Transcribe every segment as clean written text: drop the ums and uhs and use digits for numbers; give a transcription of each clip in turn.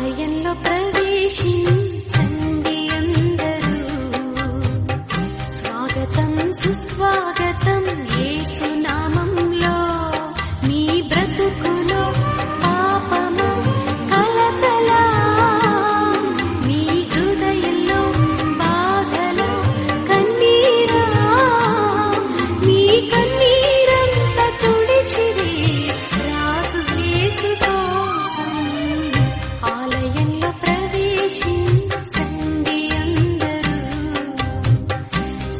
ఆలయంలో ప్రవేశించండి అందరూ, స్వాగతం సుస్వాగతం యేసు నామంలో. మీ బ్రతుకులో పాపము కలతల, మీ హృదయంలో బాధల కన్నీరా, మీ కన్నీరంత తుడిచివే రాజు యేసు కోసం. ఆలయంలో ప్రవేశించండి అందరూ,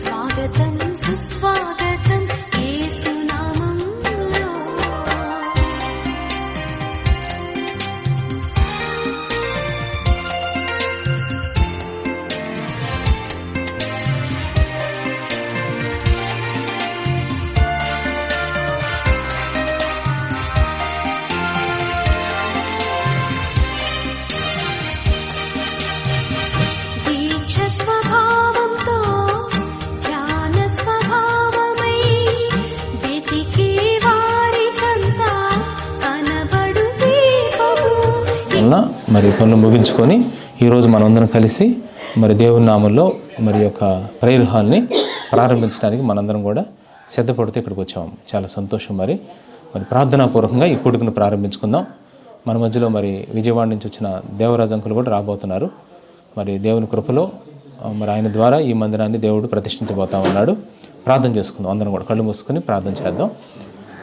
స్వాగతం సుస్వాగతం యేసు నామంలో. దీక్ష స్వభావంతో ధ్యాన స్వభావమై వెతికే వారికంతా కనబడు దీపము. వలన మరి పనులు ముగించుకొని ఈరోజు మనందరం కలిసి మరి దేవుని నామంలో మరి యొక్క ప్రేయర్ హాల్ని ప్రారంభించడానికి మనందరం కూడా సిద్ధపడుతూ ఇక్కడికి వచ్చాము. చాలా సంతోషం. మరి ప్రార్థనాపూర్వకంగా ఈ కూడికను ప్రారంభించుకుందాం. మన మధ్యలో మరి విజయవాడ నుంచి వచ్చిన దేవరాజు అంకులు కూడా రాబోతున్నారు. మరి దేవుని కృపలో మరి ఆయన ద్వారా ఈ మందిరాన్ని దేవుడు ప్రతిష్ఠించబోతా ఉన్నాడు. ప్రార్థన చేసుకుందాం. అందరం కూడా కళ్ళు మూసుకొని ప్రార్థన చేద్దాం.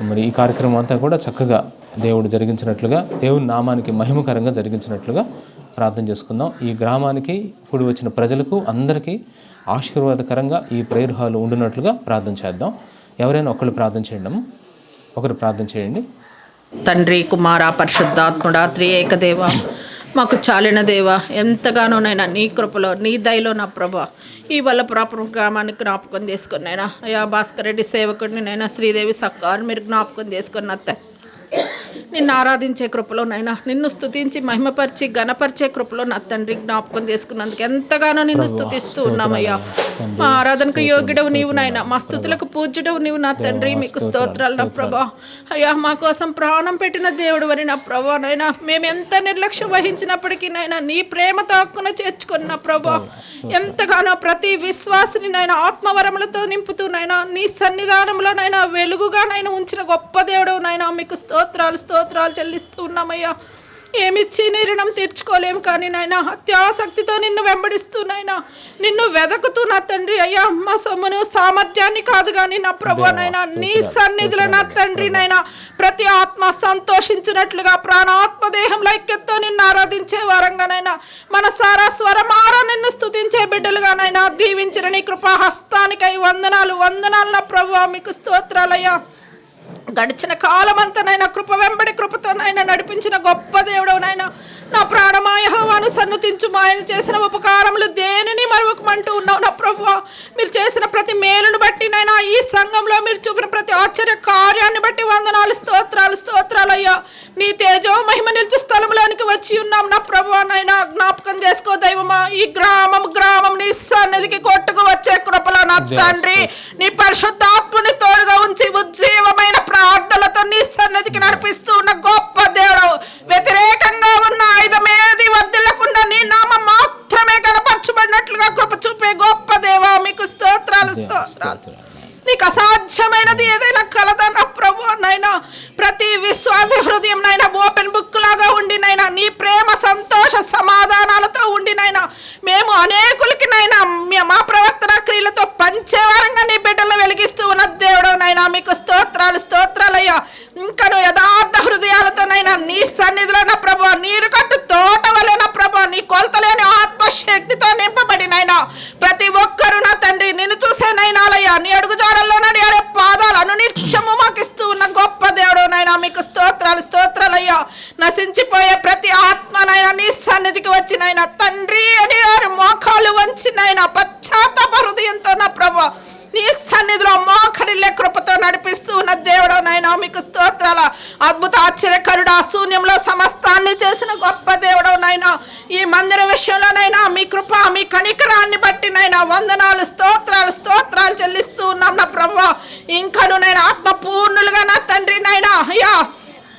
మరి ఈ కార్యక్రమం అంతా కూడా చక్కగా దేవుడు జరిగించినట్లుగా, దేవుని నామానికి మహిమకరంగా జరిగించినట్లుగా ప్రార్థన చేసుకుందాం. ఈ గ్రామానికి కూడి వచ్చిన ప్రజలకు అందరికీ ఆశీర్వాదకరంగా ఈ ప్రేయర్ హాల్ ఉండినట్లుగా ప్రార్థన చేద్దాం. ఎవరైనా ఒకళ్ళు ప్రార్థన చేయండి. ఒకరు ప్రార్థన చేయండి. తండ్రి, కుమార, పరిశుద్ధాత్ముడా, త్రియేక దేవ, మాకు చాలిన దేవ, ఎంతగానోనైనా నీ కృపలో నీ దయలో నా ప్రభా ఈ వల్లపురాపురం గ్రామానికి జ్ఞాపకం చేసుకుని నైనా అయ్యా భాస్కర్ రెడ్డి సేవకుడిని నైనా శ్రీదేవి సక్కారు మీరు జ్ఞాపకం చేసుకున్న అత్త నిన్ను ఆరాధించే కృపలో నైనా నిన్ను స్తుతించి మహిమపరిచి ఘనపరిచే కృపలో నా తండ్రి జ్ఞాపకం చేసుకున్నందుకు ఎంతగానో నిన్ను స్తుతిస్తూ ఉన్నామయ్యా. మా ఆరాధనకు యోగ్యుడవు నీవు నాయన, మా స్తుతులకు పూజ్యుడవు నీవు నా తండ్రి. మీకు స్తోత్రాలు నా ప్రభా. అయ్యా మా కోసం ప్రాణం పెట్టిన దేవుడు అని నా ప్రభా నైనా, మేము ఎంత నిర్లక్ష్యం వహించినప్పటికీ నైనా నీ ప్రేమతో హక్కున చేర్చుకున్న ప్రభా, ఎంతగానో ప్రతి విశ్వాసిని నైనా ఆత్మవరములతో నింపుతూనైనా నీ సన్నిధానంలో నైనా వెలుగుగా నైనా ఉంచిన గొప్ప దేవుడు నైనా. మీకు స్తోత్రాలు చెల్లిస్తూ ఉన్నామయ్యా. ఏమిచ్చి నీ రుణం తీర్చుకోలేము కానీ నాయన అత్యాసక్తితో నిన్ను వెంబడిస్తూ నాయన నిన్ను వెదకుతూ నా తండ్రి అయ్యా మా సొమ్మును సామర్థ్యాన్ని కాదు కానీ నా ప్రభు నైనా నీ సన్నిధిలో నా తండ్రి నైనా ప్రతి ఆత్మ సంతోషించినట్లుగా ప్రాణాత్మ దేహంలో ఐక్యతతో నిన్ను ఆరాధించే వారంగానైనా మన సారా స్వరమారా నిన్ను స్తుతించే బిడ్డలుగానైనా దీవించిన నీ కృపా హస్తానికై వందనాలు నా ప్రభు. మీకు స్తోత్రాలయ్యా. గడిచిన కాలమంతనైనా కృప వెంబడి కృపతోనైనా నడిపించిన గొప్ప దేవుడవునైనా నా ప్రాణమా యెహోవాను సన్నుతించు. ఆయన చేసిన ఉపకారములు దేనిని మరువకమంటూ ఉన్నావు నా ప్రభువా. మీరు చేసిన ప్రతి మేలును బట్టి నైనా ఈ సంఘంలో మీరు చూపిన ప్రతి ఆశ్చర్య కార్యాన్ని బట్టి వందనాలు స్తోత్రాలయ్యా. నీ తేజో మహిమ నిలిచే స్థలంలోనికి వచ్చి ఉన్నాం నా ప్రభువా. నైనా జ్ఞాపకం చేసుకో దైవమా. ఈ గ్రామం నీ సన్నిధికి కొట్టుకు వచ్చే కృపలో నా తండ్రి నీ పరిశుద్ధాత్మని తోడుగా ఉంచి ఉజ్జీవమైన ప్రార్థనలతో నీ సన్నిధికి నడిపిస్తూ ఉన్న గొప్ప దేవుడు. వ్యతిరేకంగా ఉన్న ఆయుధమేది వర్ధిల్లకుండా నీ నామం మాత్రమే కనపరచబడినట్లుగా కృప చూపే గొప్ప దేవా. మీకు స్తోత్రాలు. నీకు అసాధ్యమైనది ఏదైనా కలదన్న ప్రభు నైనా. ప్రతి విశ్వాస హృదయం నైనా ఓపెన్ బుక్ లాగా ఉండినైనా నీ ప్రేమ సంతోష సమాధానాలతో ఉండినైనా మేము అనేకులకి నైనా మా ప్రవర్తన క్రియలతో పంచేవారంగా నీ బిడ్డలు వెలిగిస్తూ ఉన్న దేవుడు నైనా. మీకు స్తోత్రాలయ్యా. ఇంకను యథార్థ హృదయాలతోనైనా నీ సన్నిధిలో నా ప్రభు నీరు కట్టు తోట వలెన ప్రభు నీ కొలతలేని ఆత్మశక్తితో నింపబడినైనా ప్రతి ఒక్కరు నా తండ్రి నిన్ను చూసేనైనాలయ్యా. నీ అడుగుజాడల్లో నడియాడే పాదాలు అనునిత్యము మాకు ఇస్తూ ఉన్న గొప్ప దేవుడు నైనా. మీకు స్తోత్రాలయ్యా. నశించిపోయే ప్రతి ఆత్మనైనా నీ సన్నిధికి వచ్చినైనా తండ్రి అని వారి మోకాలు వంచినైనా పశ్చాత్తాప హృదయంతో నా ప్రభు నీ సన్నిధిలో మోకరిల్లే కృపతో నడిపిస్తూ ఉన్న దేవుడు నైనా. మీకు స్తోత్రాల. అద్భుత ఆశ్చర్యకరుడు శూన్యంలో సమస్తాన్ని చేసిన గొప్ప దేవుడు నైనా. ఈ మందిర విషయంలోనైనా మీ కృప మీ కనికరాన్ని బట్టి నైనా వందనాలు స్తోత్రాలు చెల్లిస్తూ ఉన్నాం నా ప్రభువా. ఇంకను నేను ఆత్మపూర్ణులుగా నా తండ్రి నైనా అయ్యా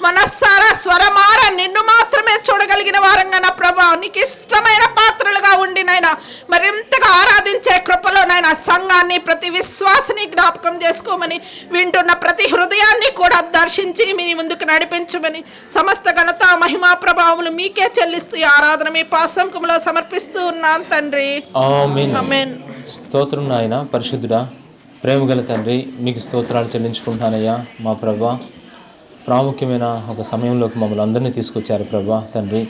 మనస్సారా స్వరమార నిన్ను మాత్రమే చూడగలిగిన వారంగా నా ప్రభా, నీకు ఇష్టమైన పాత్రలుగా ఉండి నాయనా మరింతగా ఆరాధించే కృపలో నాయనా సంఘాన్ని, ప్రతి విశ్వాసిని జ్ఞాపకం చేసుకోమని, వింటున్న ప్రతి హృదయాన్ని కూడా దర్శించి మీ ముందుకు నడిపించమని, సమస్త ఘనత మహిమా ప్రభావములు మీకే చెల్లిస్తూ ఈ ఆరాధన మీ పాసంకంలో సమర్పిస్తూ ఉన్నాను తండ్రి. ఆమేన్. స్తోత్రం నాయన పరిశుద్ధుడా, ప్రేమగల తండ్రి, మీకు స్తోత్రాలు చెల్లించుకుంటానయ్యా. మా ప్రభా, ప్రాముఖ్యమైన ఒక సమయంలోకి మమ్మల్ని అందరినీ తీసుకొచ్చారు ప్రభా తండ్రి.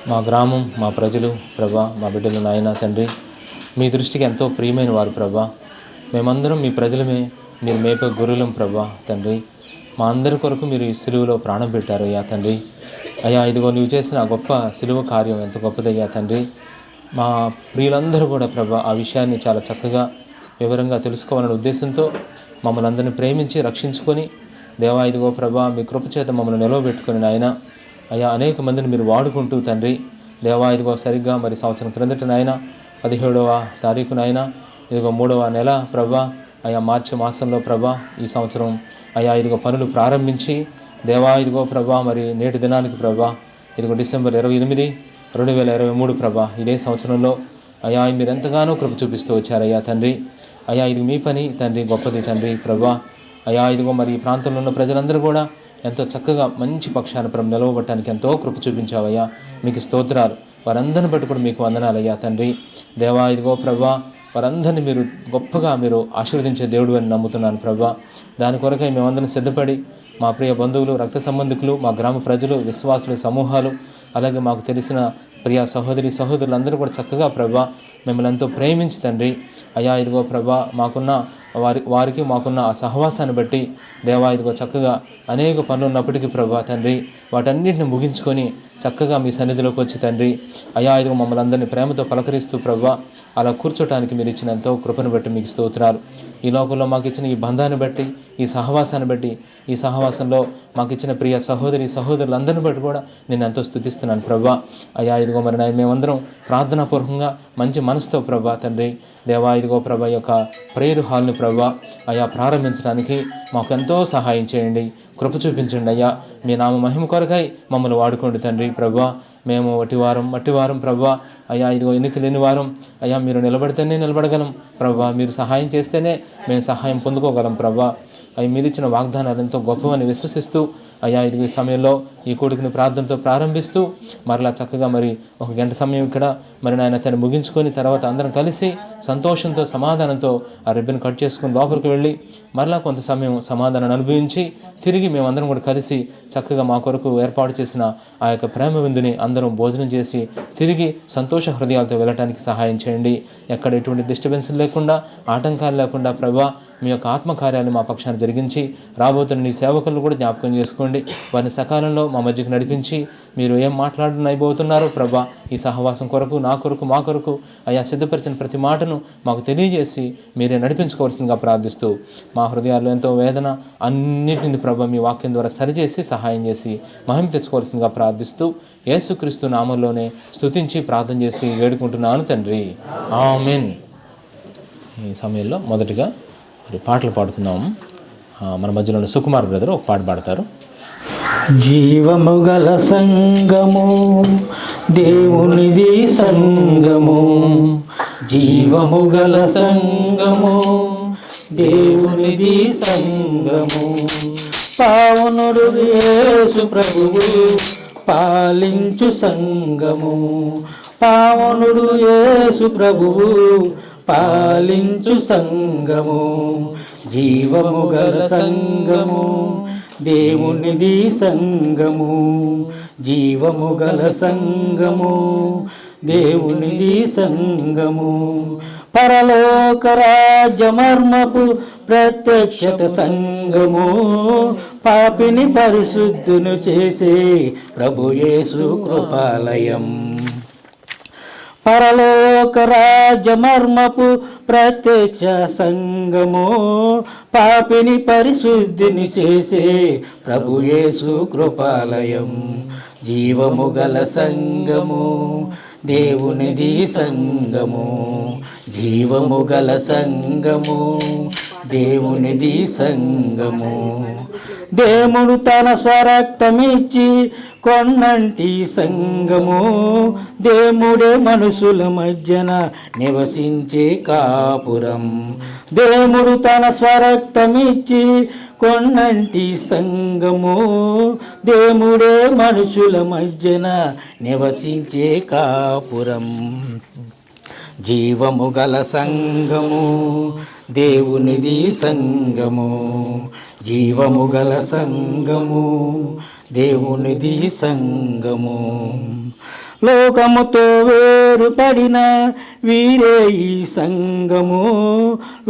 మా గ్రామం, మా ప్రజలు ప్రభా, మా బిడ్డలు నాయన తండ్రి, మీ దృష్టికి ఎంతో ప్రియమైన వారు ప్రభా. మేమందరం మీ ప్రజలమే, మీరు మేపే గొర్రెలం ప్రభా తండ్రి. మా అందరి కొరకు మీరు ఈ సిలువలో ప్రాణం పెట్టారు అయ్యా తండ్రి. అయ్యా ఇదిగో నీవు చేసిన గొప్ప సిలువ కార్యం ఎంత గొప్పదయ్యా తండ్రి. మా ప్రియులందరూ కూడా ప్రభా ఆ విషయాన్ని చాలా చక్కగా వివరంగా తెలుసుకోవాలనే ఉద్దేశంతో మమ్మల్ని అందరినీ ప్రేమించి రక్షించుకొని, దేవా ఇదిగో ప్రభా మీ కృపచేత మమ్మల్ని నిలవబెట్టుకుని నాయన అయ్యా అనేక మందిని మీరు వాడుకుంటూ తండ్రి, దేవా ఇదిగో సరిగ్గా మరి సంవత్సరం క్రిందట నాయన 17వ తారీఖున నాయన ఇదిగో 3వ నెల ప్రభా, అయ్యా మార్చి మాసంలో ప్రభా ఈ సంవత్సరం అయ్యా ఇదిగో పనులు ప్రారంభించి, దేవా ఇదిగో ప్రభా మరి నేటి దినానికి ప్రభా ఇదిగో డిసెంబర్ 28, 2023 ప్రభా ఇదే సంవత్సరంలో అయ్యా మీరు ఎంతగానో కృప చూపిస్తూ వచ్చారయ్యా తండ్రి. అయ్యా ఇది మీ పని తండ్రి, గొప్పది తండ్రి ప్రభా. అయ్యా ఇదిగో మరి ఈ ప్రాంతంలో ఉన్న ప్రజలందరూ కూడా ఎంతో చక్కగా మంచి పక్షాన నిలవబట్టడానికి ఎంతో కృప చూపించావయ్యా, మీకు స్తోత్రాలు. వారందరిని బట్టి కూడా మీకు వందనాలయ్యా తండ్రి. దేవా ఇదిగో ప్రభా వారందరినీ మీరు గొప్పగా మీరు ఆశీర్వదించే దేవుడు అని నమ్ముతున్నాను ప్రభా. దాని కొరకై మేమందరం సిద్ధపడి మా ప్రియ బంధువులు, రక్త సంబంధికులు, మా గ్రామ ప్రజలు, విశ్వాసుల సమూహాలు, అలాగే మాకు తెలిసిన ప్రియ సహోదరి సహోదరులందరూ కూడా చక్కగా ప్రభా మిమ్మల్ని ఎంతో ప్రేమించి తండ్రి అయ్యా ఇదిగో ప్రభా మాకున్న వారికి మాకున్న ఆ సహవాసాన్ని బట్టి దేవా ఇదిగో చక్కగా అనేక పనులు ఉన్నప్పటికీ ప్రభా తండ్రి వాటన్నిటిని ముగించుకొని చక్కగా మీ సన్నిధిలోకి వచ్చి తండ్రి అయ్యా ఇదిగో మమ్మల్ని అందరినీ ప్రేమతో పలకరిస్తూ ప్రభా అలా కూర్చోటానికి మీరు ఇచ్చిన ఎంతో కృపను బట్టి మీకు స్తోత్రాలు. ఈ లోకంలో మాకు ఇచ్చిన ఈ బంధాన్ని బట్టి, ఈ సహవాసాన్ని బట్టి, ఈ సహవాసంలో మాకు ఇచ్చిన ప్రియ సహోదరి సహోదరులందరిని బట్టి కూడా నేను ఎంతో స్తుతిస్తున్నాను ప్రభా. అయ్యా ఇదిగో మరి మేమందరం ప్రార్థనాపూర్వకంగా మంచి మనసుతో ప్రభా తండ్రి దేవా ఇదిగో ప్రభా యొక్క ప్రేయర్ హాల్ని ప్రభా అయ్యా ప్రారంభించడానికి మాకు ఎంతో సహాయం చేయండి, కృప చూపించండి అయ్యా. మీ నామ మహిమ కొరకై మమ్మల్ని వాడుకోండి తండ్రి ప్రభా. మేము మట్టివారం ప్రభా అయ్యా ఇదిగో ఎన్నిక లేని వారం అయ్యా మీరు నిలబడితేనే నిలబడగలం ప్రభా, మీరు సహాయం చేస్తేనే మేము సహాయం పొందుకోగలం ప్రభా. అవి మీరు ఇచ్చిన వాగ్దానాలు ఎంతో గొప్పవని విశ్వసిస్తూ అయ్యా ఇదిగో ఈ సమయంలో ఈ కోడికని ప్రార్థనతో ప్రారంభిస్తూ మరలా చక్కగా మరి 1 గంట సమయం ఇక్కడ మరి నాయన తను ముగించుకొని తర్వాత అందరం కలిసి సంతోషంతో సమాధానంతో ఆ రిబ్బన్ కట్ చేసుకుని లోపలికి వెళ్ళి మరలా కొంత సమయం సమాధానాన్ని అనుభవించి తిరిగి మేమందరం కూడా కలిసి చక్కగా మా కొరకు ఏర్పాటు చేసిన ఆ యొక్క ప్రేమ విందుని అందరం భోజనం చేసి తిరిగి సంతోష హృదయాలతో వెళ్ళటానికి సహాయం చేయండి. ఎక్కడ ఎటువంటి డిస్టర్బెన్స్ లేకుండా, ఆటంకాలు లేకుండా ప్రభా మీ యొక్క ఆత్మకార్యాలు మా పక్షాన్ని జరిగించి రాబోతున్న నీ సేవకులను కూడా జ్ఞాపకం చేసుకోండి. వారిని సకాలంలో మా మధ్యకు నడిపించి మీరు ఏం మాట్లాడనైపోతున్నారో ప్రభా ఈ సహవాసం కొరకు, నా కొరకు, మా కొరకు అయ్యా సిద్ధపరిచిన ప్రతి మాటను మాకు తెలియజేసి మీరే నడిపించుకోవాల్సిందిగా ప్రార్థిస్తూ మా హృదయాల్లో ఎంతో వేదన అన్నిటిని ప్రభా మీ వాక్యం ద్వారా సరిచేసి సహాయం చేసి మహిమ తెచ్చుకోవాల్సిందిగా ప్రార్థిస్తూ యేసుక్రీస్తు నామంలోనే స్తుతించి ప్రార్థన చేసి వేడుకుంటున్నాను తండ్రి, ఆమేన్. ఈ సమయంలో మొదటిగా పాటలు పాడుకుందాము. మన మధ్యలో సుకుమార్ బ్రదర్ ఒక పాట పాడతారు. జీవము గల సంగము దేవునిది సంగము, జీవము గల సంగము దేవునిది సంగము, పావనుడు యేసు ప్రభువు పాలించు సంగము, పావనుడు యేసు ప్రభువు పాలించు సంగము, జీవము గల సంగము దేవునిది సంగము, జీవము గల సంగము దేవునిది సంగము, పరలోక రాజ్యమర్మపు ప్రత్యక్షత సంగము, పాపిని పరిశుద్ధును చేసే ప్రభు యేసు కృపాలయం, పరలోక రాజ్యమర్మపు ప్రత్యక్ష సంగము, పాపిని పరిశుద్ధిని చేసే ప్రభు యేసు కృపాలయం, జీవము గల సంగము దేవునిది సంగము, జీవము గల సంగము దేవునిది సంగము, దేవుడు తన స్వరక్తమిచ్చి కొన్నంటి సంగము, దేవుడే మనుషుల మధ్యన నివసించే కాపురం. దేవుడు తన స్వరక్తమిచ్చి కొన్నంటి సంగము, దేవుడే మనుషుల మధ్యన నివసించే కాపురం. జీవము గల సంగము దేవునిది సంగము, జీవము గల సంగము దేవునిది సంగము. లోకముతో వేరుపడిన వీరే ఈ సంగము,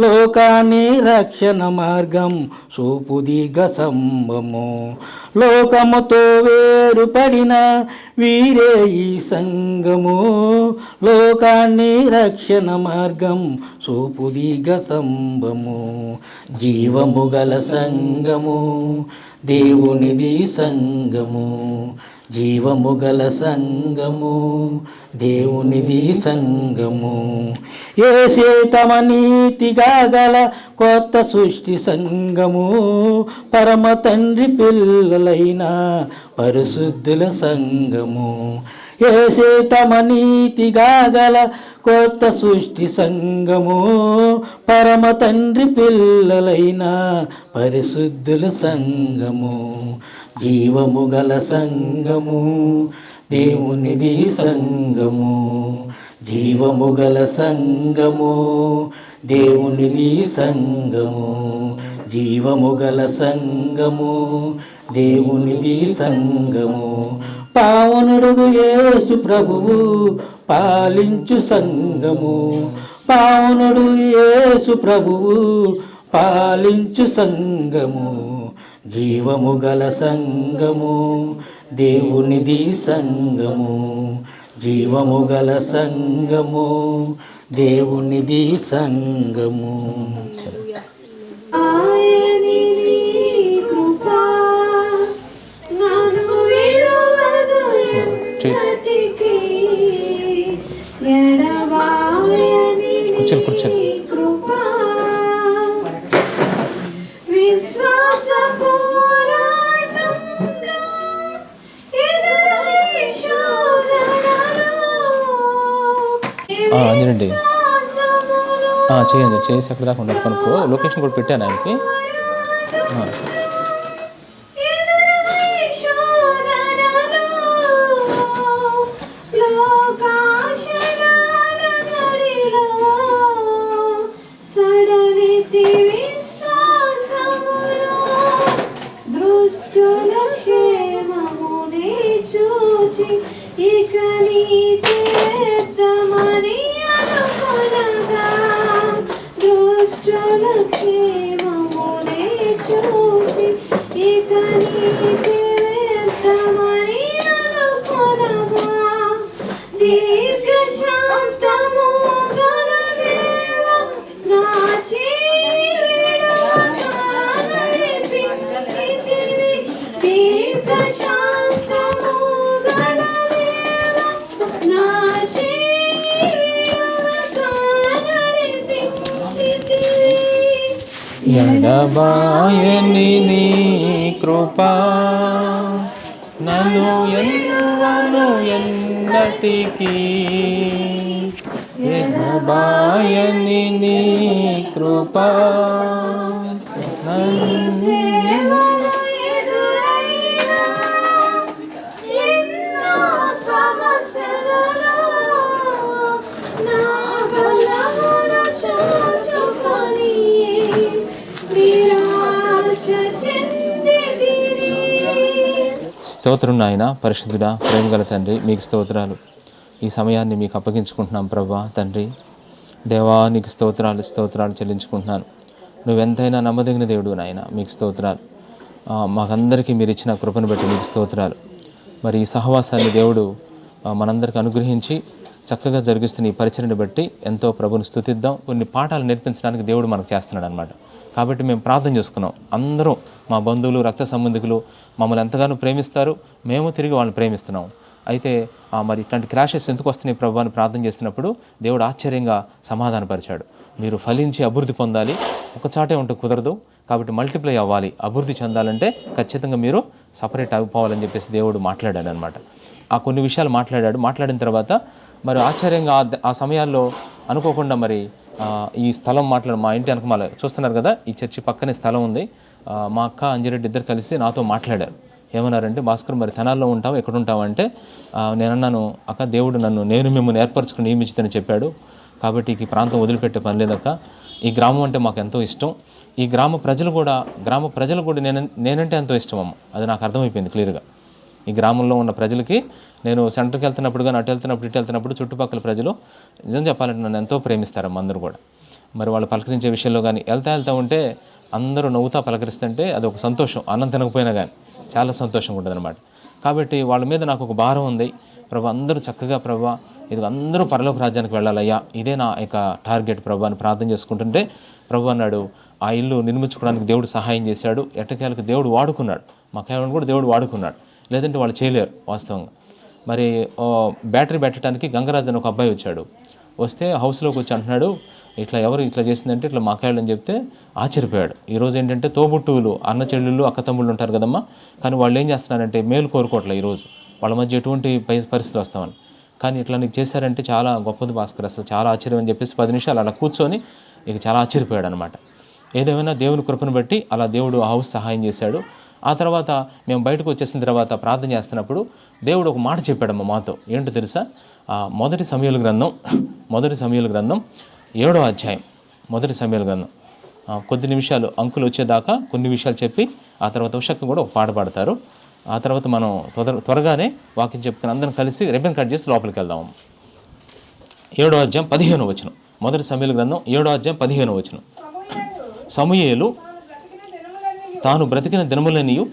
లోకాన్ని రక్షణ మార్గం చూపుదిగ సంభము. లోకముతో వేరుపడిన వీరే ఈ సంగము, లోకాన్ని రక్షణ మార్గం చూపుదిగ సంభము. జీవము గల సంగము దేవునిది సంగము, జీవము గల సంగము దేవునిది సంగము. యేసే తమ నీతిగా గల కొత్త సృష్టి సంగము, పరమ తండ్రి పిల్లలైన పరిశుద్ధుల సంగము. యేసే తమ నీతిగా గల కొత్త సృష్టి సంగము, పరమ తండ్రి పిల్లలైన పరిశుద్ధుల సంగము. జీవము గల సంగము దేవునిది సంగము, జీవము గల సంగము దేవునిది సంగము, జీవము గల సంగము దేవునిది సంగము. పావనుడుగు యేసు ప్రభువు పాలించు సంగము, పావనుడు యేసు ప్రభువు పాలించు సంగము. జీవము గల సంగము దేవునిది సంగము, జీవము గల సంగము దేవునిది సంగము. కూర్చొని కూర్చొని అంజనండి చేయండి, చేసి ఎక్కడ దాకా ఉన్నారు కనుక్కో. లొకేషన్ కూడా పెట్టాను ఆయనకి. ఎడబాయని నీ కృపా నన్ను ఎన్నువను ఎన్నటికీ, ఎడబాయని నీ కృపా స్తోత్రం నాయన. పరిశుద్ధుడా, ప్రేమగల తండ్రి, మీకు స్తోత్రాలు. ఈ సమయాన్ని మీకు అప్పగించుకుంటున్నాం ప్రభా తండ్రి. దేవా నీకు స్తోత్రాలు చెల్లించుకుంటున్నాను. నువ్వెంతైనా నమ్మదగిన దేవుడు నాయన, మీకు స్తోత్రాలు. మాకందరికీ మీరు ఇచ్చిన కృపను బట్టి మీకు స్తోత్రాలు. మరి ఈ సహవాసాన్ని దేవుడు మనందరికీ అనుగ్రహించి చక్కగా జరిగిస్తున్న ఈ పరిచయని బట్టి ఎంతో ప్రభుని స్తుతిద్దాం. కొన్ని పాఠాలు నేర్పించడానికి దేవుడు మనకు చేస్తున్నాడు అనమాట. కాబట్టి మేము ప్రార్థన చేసుకున్నాం. అందరూ మా బంధువులు, రక్త సంబంధికులు మమ్మల్ని ఎంతగానో ప్రేమిస్తారు, మేము తిరిగి వాళ్ళని ప్రేమిస్తున్నాం. అయితే మరి ఇట్లాంటి క్రాషెస్ ఎందుకు వస్తున్నాయి ప్రభు అని ప్రార్థన చేస్తున్నప్పుడు దేవుడు ఆశ్చర్యంగా సమాధానపరిచాడు. మీరు ఫలించి అభివృద్ధి పొందాలి, ఒక చాటే ఉంటే కుదరదు, కాబట్టి మల్టిప్లై అవ్వాలి, అభివృద్ధి చెందాలంటే ఖచ్చితంగా మీరు సపరేట్ అయిపోవాలని చెప్పేసి దేవుడు మాట్లాడాడు అనమాట. ఆ కొన్ని విషయాలు మాట్లాడిన తర్వాత మరి ఆశ్చర్యంగా ఆ సమయాల్లో అనుకోకుండా మరి ఈ స్థలం మా ఇంటి వెనకమాల చూస్తున్నారు కదా, ఈ చర్చి పక్కనే స్థలం ఉంది. మా అక్క అంజిరెడ్డి ఇద్దరు కలిసి నాతో మాట్లాడారు. ఏమన్నారంటే, భాస్కర్ మరి తెనాల్లో ఉంటావు, ఎక్కడ ఉంటావు అంటే నేనన్నాను, అక్క దేవుడు నేను మిమ్మల్ని ఏర్పరచుకుని నియమించుదని చెప్పాడు, కాబట్టి ఈ ప్రాంతం వదిలిపెట్టే పని లేదక్క. ఈ గ్రామం అంటే మాకు ఎంతో ఇష్టం, ఈ గ్రామ ప్రజలు కూడా నేనంటే ఎంతో ఇష్టం అమ్మ. అది నాకు అర్థమైపోయింది క్లియర్గా. ఈ గ్రామంలో ఉన్న ప్రజలకి నేను సెంటర్కి వెళ్తున్నప్పుడు కానీ ఇటు వెళ్తున్నప్పుడు చుట్టుపక్కల ప్రజలు నిజం చెప్పాలంటే నన్ను ఎంతో ప్రేమిస్తారమ్మ అందరూ కూడా. మరి వాళ్ళు పలకరించే విషయంలో కానీ వెళ్తా ఉంటే అందరూ నవ్వుతా పలకరిస్తుంటే అది ఒక సంతోషం, అన్నం తినకపోయినా కానీ చాలా సంతోషంగా ఉంటుంది అనమాట. కాబట్టి వాళ్ళ మీద నాకు ఒక భారం ఉంది. ప్రభు అందరూ చక్కగా ప్రభు ఇది అందరూ పరలోక రాజ్యానికి వెళ్ళాలయ్యా, ఇదే నా యొక్క టార్గెట్ ప్రభు అని ప్రార్థన చేసుకుంటుంటే ప్రభు అన్నాడు, ఆ ఇల్లు నిర్మించుకోవడానికి దేవుడు సహాయం చేశాడు. ఎట్టకేలకు దేవుడు వాడుకున్నాడు, మా కేవలం కూడా దేవుడు వాడుకున్నాడు, లేదంటే వాళ్ళు చేయలేరు వాస్తవంగా. మరి బ్యాటరీ పెట్టడానికి గంగరాజు అని ఒక అబ్బాయి వచ్చాడు. వస్తే హౌస్లోకి వచ్చి అంటున్నాడు, ఎవరు ఇట్లా చేసిందంటే ఇట్లా మాకాయలు అని చెప్తే ఆశ్చర్యపోయాడు. ఈరోజు ఏంటంటే తోబుట్టువులు, అన్న చెల్లెళ్ళు, అక్క తమ్ముళ్ళు ఉంటారు కదమ్మా, కానీ వాళ్ళు ఏం చేస్తున్నారంటే మేలు కోరుకోవట్లే ఈరోజు, వాళ్ళ మధ్య ఎటువంటి పరిస్థితులు వస్తామని. కానీ ఇట్లా నీకు చేశారంటే చాలా గొప్పది భాస్కర్, అసలు చాలా ఆశ్చర్యం అని చెప్పేసి 10 నిమిషాలు అలా కూర్చొని ఇక చాలా ఆశ్చర్యపోయాడు అనమాట. ఏదేమైనా దేవుని కృపను బట్టి అలా దేవుడు ఆ హౌస్ సహాయం చేశాడు. ఆ తర్వాత మేము బయటకు వచ్చేసిన తర్వాత ప్రార్థన చేస్తున్నప్పుడు దేవుడు ఒక మాట చెప్పాడమ్మ మాతో. ఏంటో తెలుసా? మొదటి సమూయేలు గ్రంథం 7వ అధ్యాయం. మొదటి సమూయేలు గ్రంథం కొద్ది నిమిషాలు అంకులు వచ్చేదాకా కొన్ని విషయాలు చెప్పి ఆ తర్వాత ఉషక్క కూడా ఒక పాట పాడతారు. ఆ తర్వాత మనం త్వరగానే వాక్యం చెప్పుకుని అందరం కలిసి రిబ్బన్ కట్ చేసి లోపలికి వెళ్దాము. 7వ అధ్యాయం 15వ వచనం. మొదటి సమూయేలు గ్రంథం 7వ అధ్యాయం 15వ వచనం. సమూయేలు తాను బ్రతికిన దినములనియు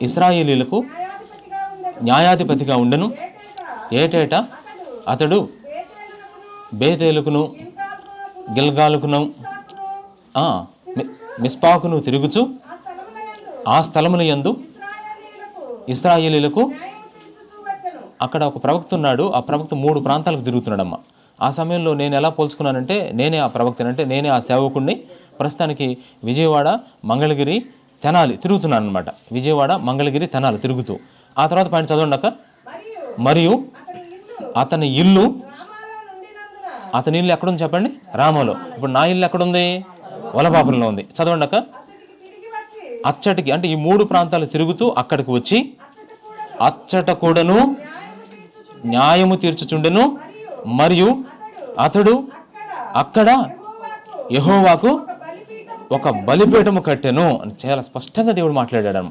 ఇశ్రాయేలీలకు న్యాయాధిపతిగా ఉండెను. ఏటేటా అతడు బేతేలుకును గిల్గాలుకును మిస్పాకును తిరుగుచు ఆ స్థలముల యందు ఇశ్రాయేలీలకు, అక్కడ ఒక ప్రవక్త ఉన్నాడు, ఆ ప్రవక్త 3 ప్రాంతాలకు తిరుగుతున్నాడమ్మ. ఆ సమయంలో నేను ఎలా పోల్చుకున్నానంటే నేనే ఆ ప్రవక్తనంటే నేనే ఆ సేవకుడిని. ప్రస్తుతానికి విజయవాడ, మంగళగిరి, తెనాలి తిరుగుతున్నాను అనమాట. విజయవాడ, మంగళగిరి, తెనాలి తిరుగుతూ ఆ తర్వాత పైన చదవండాక, మరియు అతని ఇల్లు ఎక్కడుంది చెప్పండి? రామలో. ఇప్పుడు నా ఇల్లు ఎక్కడుంది? వలపాపురంలో ఉంది. చదవండాక, అచ్చటికి అంటే ఈ 3 ప్రాంతాలు తిరుగుతూ అక్కడికి వచ్చి అచ్చట కూడాను న్యాయము తీర్చుచుండెను. మరియు అతడు అక్కడ యెహోవాకు ఒక బలిపీఠము కట్టెను అని చాలా స్పష్టంగా దేవుడు మాట్లాడాడు.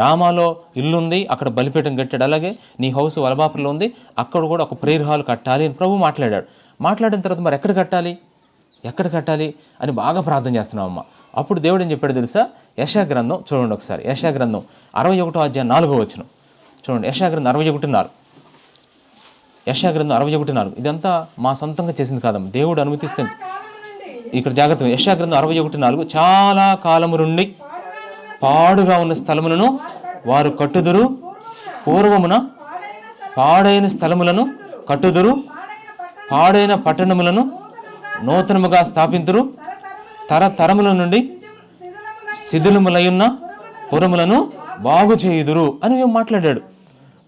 రామాలో ఇల్లుంది, అక్కడ బలిపీఠం కట్టాడు. అలాగే నీ హౌస్ వలబాపులో ఉంది, అక్కడ కూడా ఒక ప్రేయర్ హాల్ కట్టాలి అని ప్రభు మాట్లాడాడు. మాట్లాడిన తర్వాత మరి ఎక్కడ కట్టాలి అని బాగా ప్రార్థన చేస్తున్నాం అమ్మ. అప్పుడు దేవుడు ఏం చెప్పాడు తెలుసా? యెషయా గ్రంథం చూడండి ఒకసారి. యెషయా గ్రంథం 61వ అధ్యాయం 4వ వచనం చూడండి. యెషయా గ్రంథం 61:4. యెషయా గ్రంథం 61:4. ఇదంతా మా సొంతంగా చేసింది కాదమ్మ, దేవుడు అనుమతిస్తుంది. ఇక్కడ జాగ్రత్తగా యెషయా గ్రంథం 61:4. చాలా కాలము నుండి పాడుగా ఉన్న స్థలములను వారు కట్టుదురు, పూర్వమున పాడైన స్థలములను కట్టుదురు, పాడైన పట్టణములను నూతనముగా స్థాపింతురు, తరతరముల నుండి శిథిలములైన పురములను బాగు చేయుదురు అని మేము మాట్లాడాడు.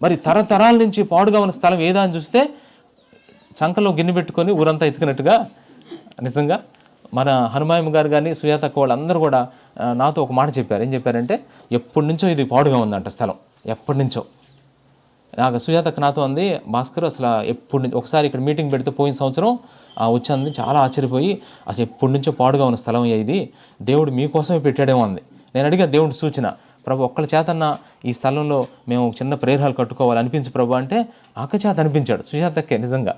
మరి తరతరాల నుంచి పాడుగా ఉన్న స్థలం ఏదా అని చూస్తే చంకలో గిన్నె పెట్టుకొని ఊరంతా ఎత్తుకున్నట్టుగా నిజంగా మన హనుమాయమ్మ గారు కానీ సుజాతక్క వాళ్ళందరూ కూడా నాతో ఒక మాట చెప్పారు. ఏం చెప్పారంటే, ఎప్పటి నుంచో ఇది పాడుగా ఉందంట స్థలం, ఎప్పటి నుంచో. నాకు సుజాతక్క నాతో అంది, భాస్కర్ అసలు ఒకసారి ఇక్కడ మీటింగ్ పెడితే పోయిన సంవత్సరం వచ్చింది, చాలా ఆశ్చర్యపోయి అసలు ఎప్పటి నుంచో పాడుగా ఉన్న స్థలం ఇది, దేవుడు మీకోసమే పెట్టాడేమో అంది. నేను అడిగా దేవుడి సూచన, ప్రభు ఒక్కళ్ళ చేతన్నా ఈ స్థలంలో మేము చిన్న ప్రేయర్ హాల్ కట్టుకోవాలి అనిపించు ప్రభు అంటే అక్క చేత అనిపించాడు. సుజాతక్కే నిజంగా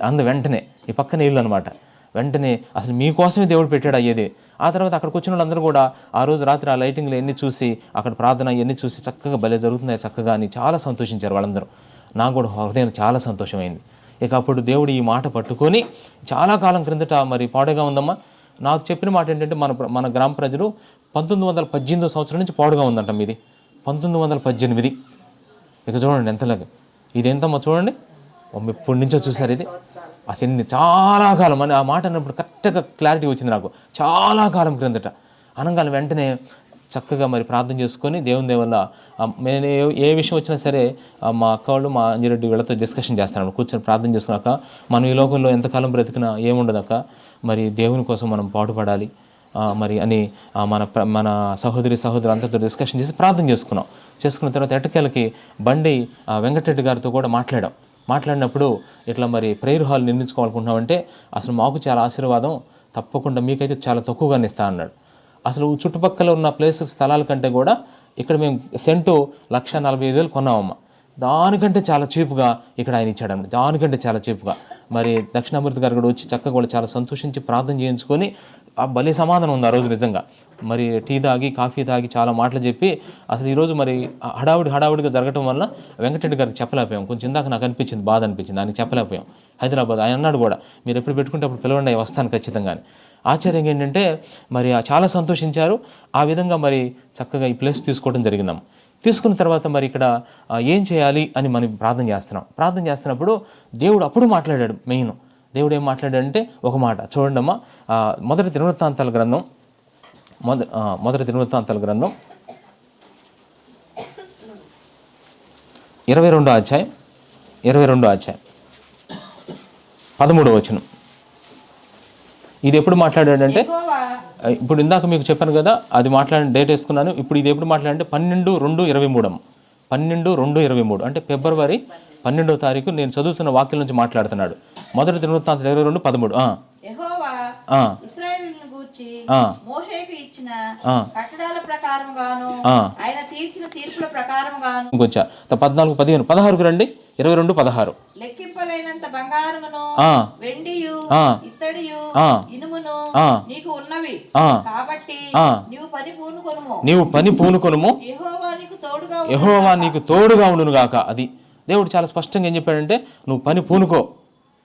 అందు వెంటనే ఈ పక్కన ఇల్లు అనమాట. వెంటనే అసలు మీకోసమే దేవుడు పెట్టాడు అయ్యేది. ఆ తర్వాత అక్కడికి వచ్చిన వాళ్ళందరూ కూడా ఆ రోజు రాత్రి ఆ లైటింగ్లు ఎన్ని చూసి అక్కడ ప్రార్థన ఇవన్నీ చూసి చక్కగా భలే జరుగుతున్నాయి చక్కగా అని చాలా సంతోషించారు వాళ్ళందరూ. నాకు కూడా హృదయం చాలా సంతోషమైంది. ఇక అప్పుడు దేవుడు ఈ మాట పట్టుకొని చాలా కాలం క్రిందట మరి పాడుగా ఉందమ్మా. నాకు చెప్పిన మాట ఏంటంటే మన గ్రామ ప్రజలు 1918 సంవత్సరం నుంచి పాడుగా ఉందంట మీది. 1918. ఇక చూడండి ఎంతలాగా ఇది ఎంతమ్మా చూడండి, ఎప్పటి నుంచో చూసారు ఇది. అసలు చాలా కాలం అని ఆ మాట అన్నప్పుడు కరెక్ట్గా క్లారిటీ వచ్చింది నాకు. చాలా కాలం క్రిందట అనగానే వెంటనే చక్కగా మరి ప్రార్థన చేసుకొని దేవుని వల్ల నేను ఏ విషయం వచ్చినా సరే మా అక్క వాళ్ళు మా అంజిరెడ్డి వీళ్ళతో డిస్కషన్ చేస్తాను. కూర్చొని ప్రార్థన చేసుకున్నాక మనం ఈ లోకంలో ఎంతకాలం బ్రతికినా ఏముండదాక మరి దేవుని కోసం మనం పాటుపడాలి మరి అని మన సహోదరులు అంతతో డిస్కషన్ చేసి ప్రార్థన చేసుకున్న తర్వాత ఎట్టకేలకి బండి వెంకటరెడ్డి గారితో కూడా మాట్లాడినప్పుడు ఇట్లా మరి ప్రేయర్ హాల్ నిర్మించుకోవాలనుకుంటున్నామంటే అసలు మాకు చాలా ఆశీర్వాదం, తప్పకుండా మీకైతే చాలా తక్కువగానే ఇస్తా అన్నాడు. అసలు చుట్టుపక్కల ఉన్న స్థలాల కంటే కూడా ఇక్కడ మేము సెంటు 1,45,000 కొన్నామమ్మ. దానికంటే చాలా చీప్గా ఇక్కడ ఆయన ఇచ్చాడన్నమాట. దానికంటే చాలా చీప్గా మరి దక్షిణామూర్తి గారు కూడా వచ్చి చక్కగా కూడా చాలా సంతోషించి ప్రార్థన చేయించుకొని భలే సమాధానం ఉంది ఆ రోజు నిజంగా. మరి టీ తాగి కాఫీ తాగి చాలా మాటలు చెప్పి అసలు ఈరోజు మరి హడావుడిగా జరగటం వల్ల వెంకటరెడ్డి గారికి చెప్పలేకపోయాం. కొంచెం ఇందాక నాకు అనిపించింది, బాధ అనిపించింది, ఆయనకి చెప్పలేకపోయాం. హైదరాబాద్ ఆయన అన్నాడు కూడా, మీరు ఎప్పుడు పెట్టుకుంటే అప్పుడు పిలవండి, వస్తాను ఖచ్చితంగా. ఆశ్చర్యంగా ఏంటంటే మరి చాలా సంతోషించారు. ఆ విధంగా మరి చక్కగా ఈ ప్లేస్ తీసుకోవడం జరిగిందాం. తీసుకున్న తర్వాత మరి ఇక్కడ ఏం చేయాలి అని మనం ప్రార్థన చేస్తున్నప్పుడు దేవుడు అప్పుడు మాట్లాడాడు. మెయిన్ దేవుడు ఏం మాట్లాడాడంటే ఒక మాట చూడండి అమ్మా. మొదటి దినవృత్తాంతాల గ్రంథం 22వ అధ్యాయం 13వ వచనం. ఇది ఎప్పుడు మాట్లాడాడంటే, ఇప్పుడు ఇందాక మీకు చెప్పాను కదా, అది మాట్లాడిన డేట్ వేసుకున్నాను. ఇప్పుడు ఇది ఎప్పుడు మాట్లాడంటే 12/2/23 12/2/23 అంటే ఫిబ్రవరి 12వ తారీఖు నేను చదువుతున్న వాక్యం నుంచి మాట్లాడుతున్నాడు. మొదటి దినవృత్తాంతం 22:13. ఇశ్రాయేలును గూర్చి మోషేకు ఇచ్చిన కట్టడాల ప్రకారంగాను ఆయన తీర్చిన తీర్పుల ప్రకారంగాను కొంచెం 14, 15, 16కు రండి. 22:16 లెక్కింపలేనంత బంగారమును వెండియు ఇత్తడియు ఇనుమును నీకు ఉన్నవి కాబట్టి నీవు పని పూనుకొనుము యెహోవా నీకు తోడుగా ఉండును గాక. అది దేవుడు చాలా స్పష్టంగా ఏం చెప్పాడంటే, నువ్వు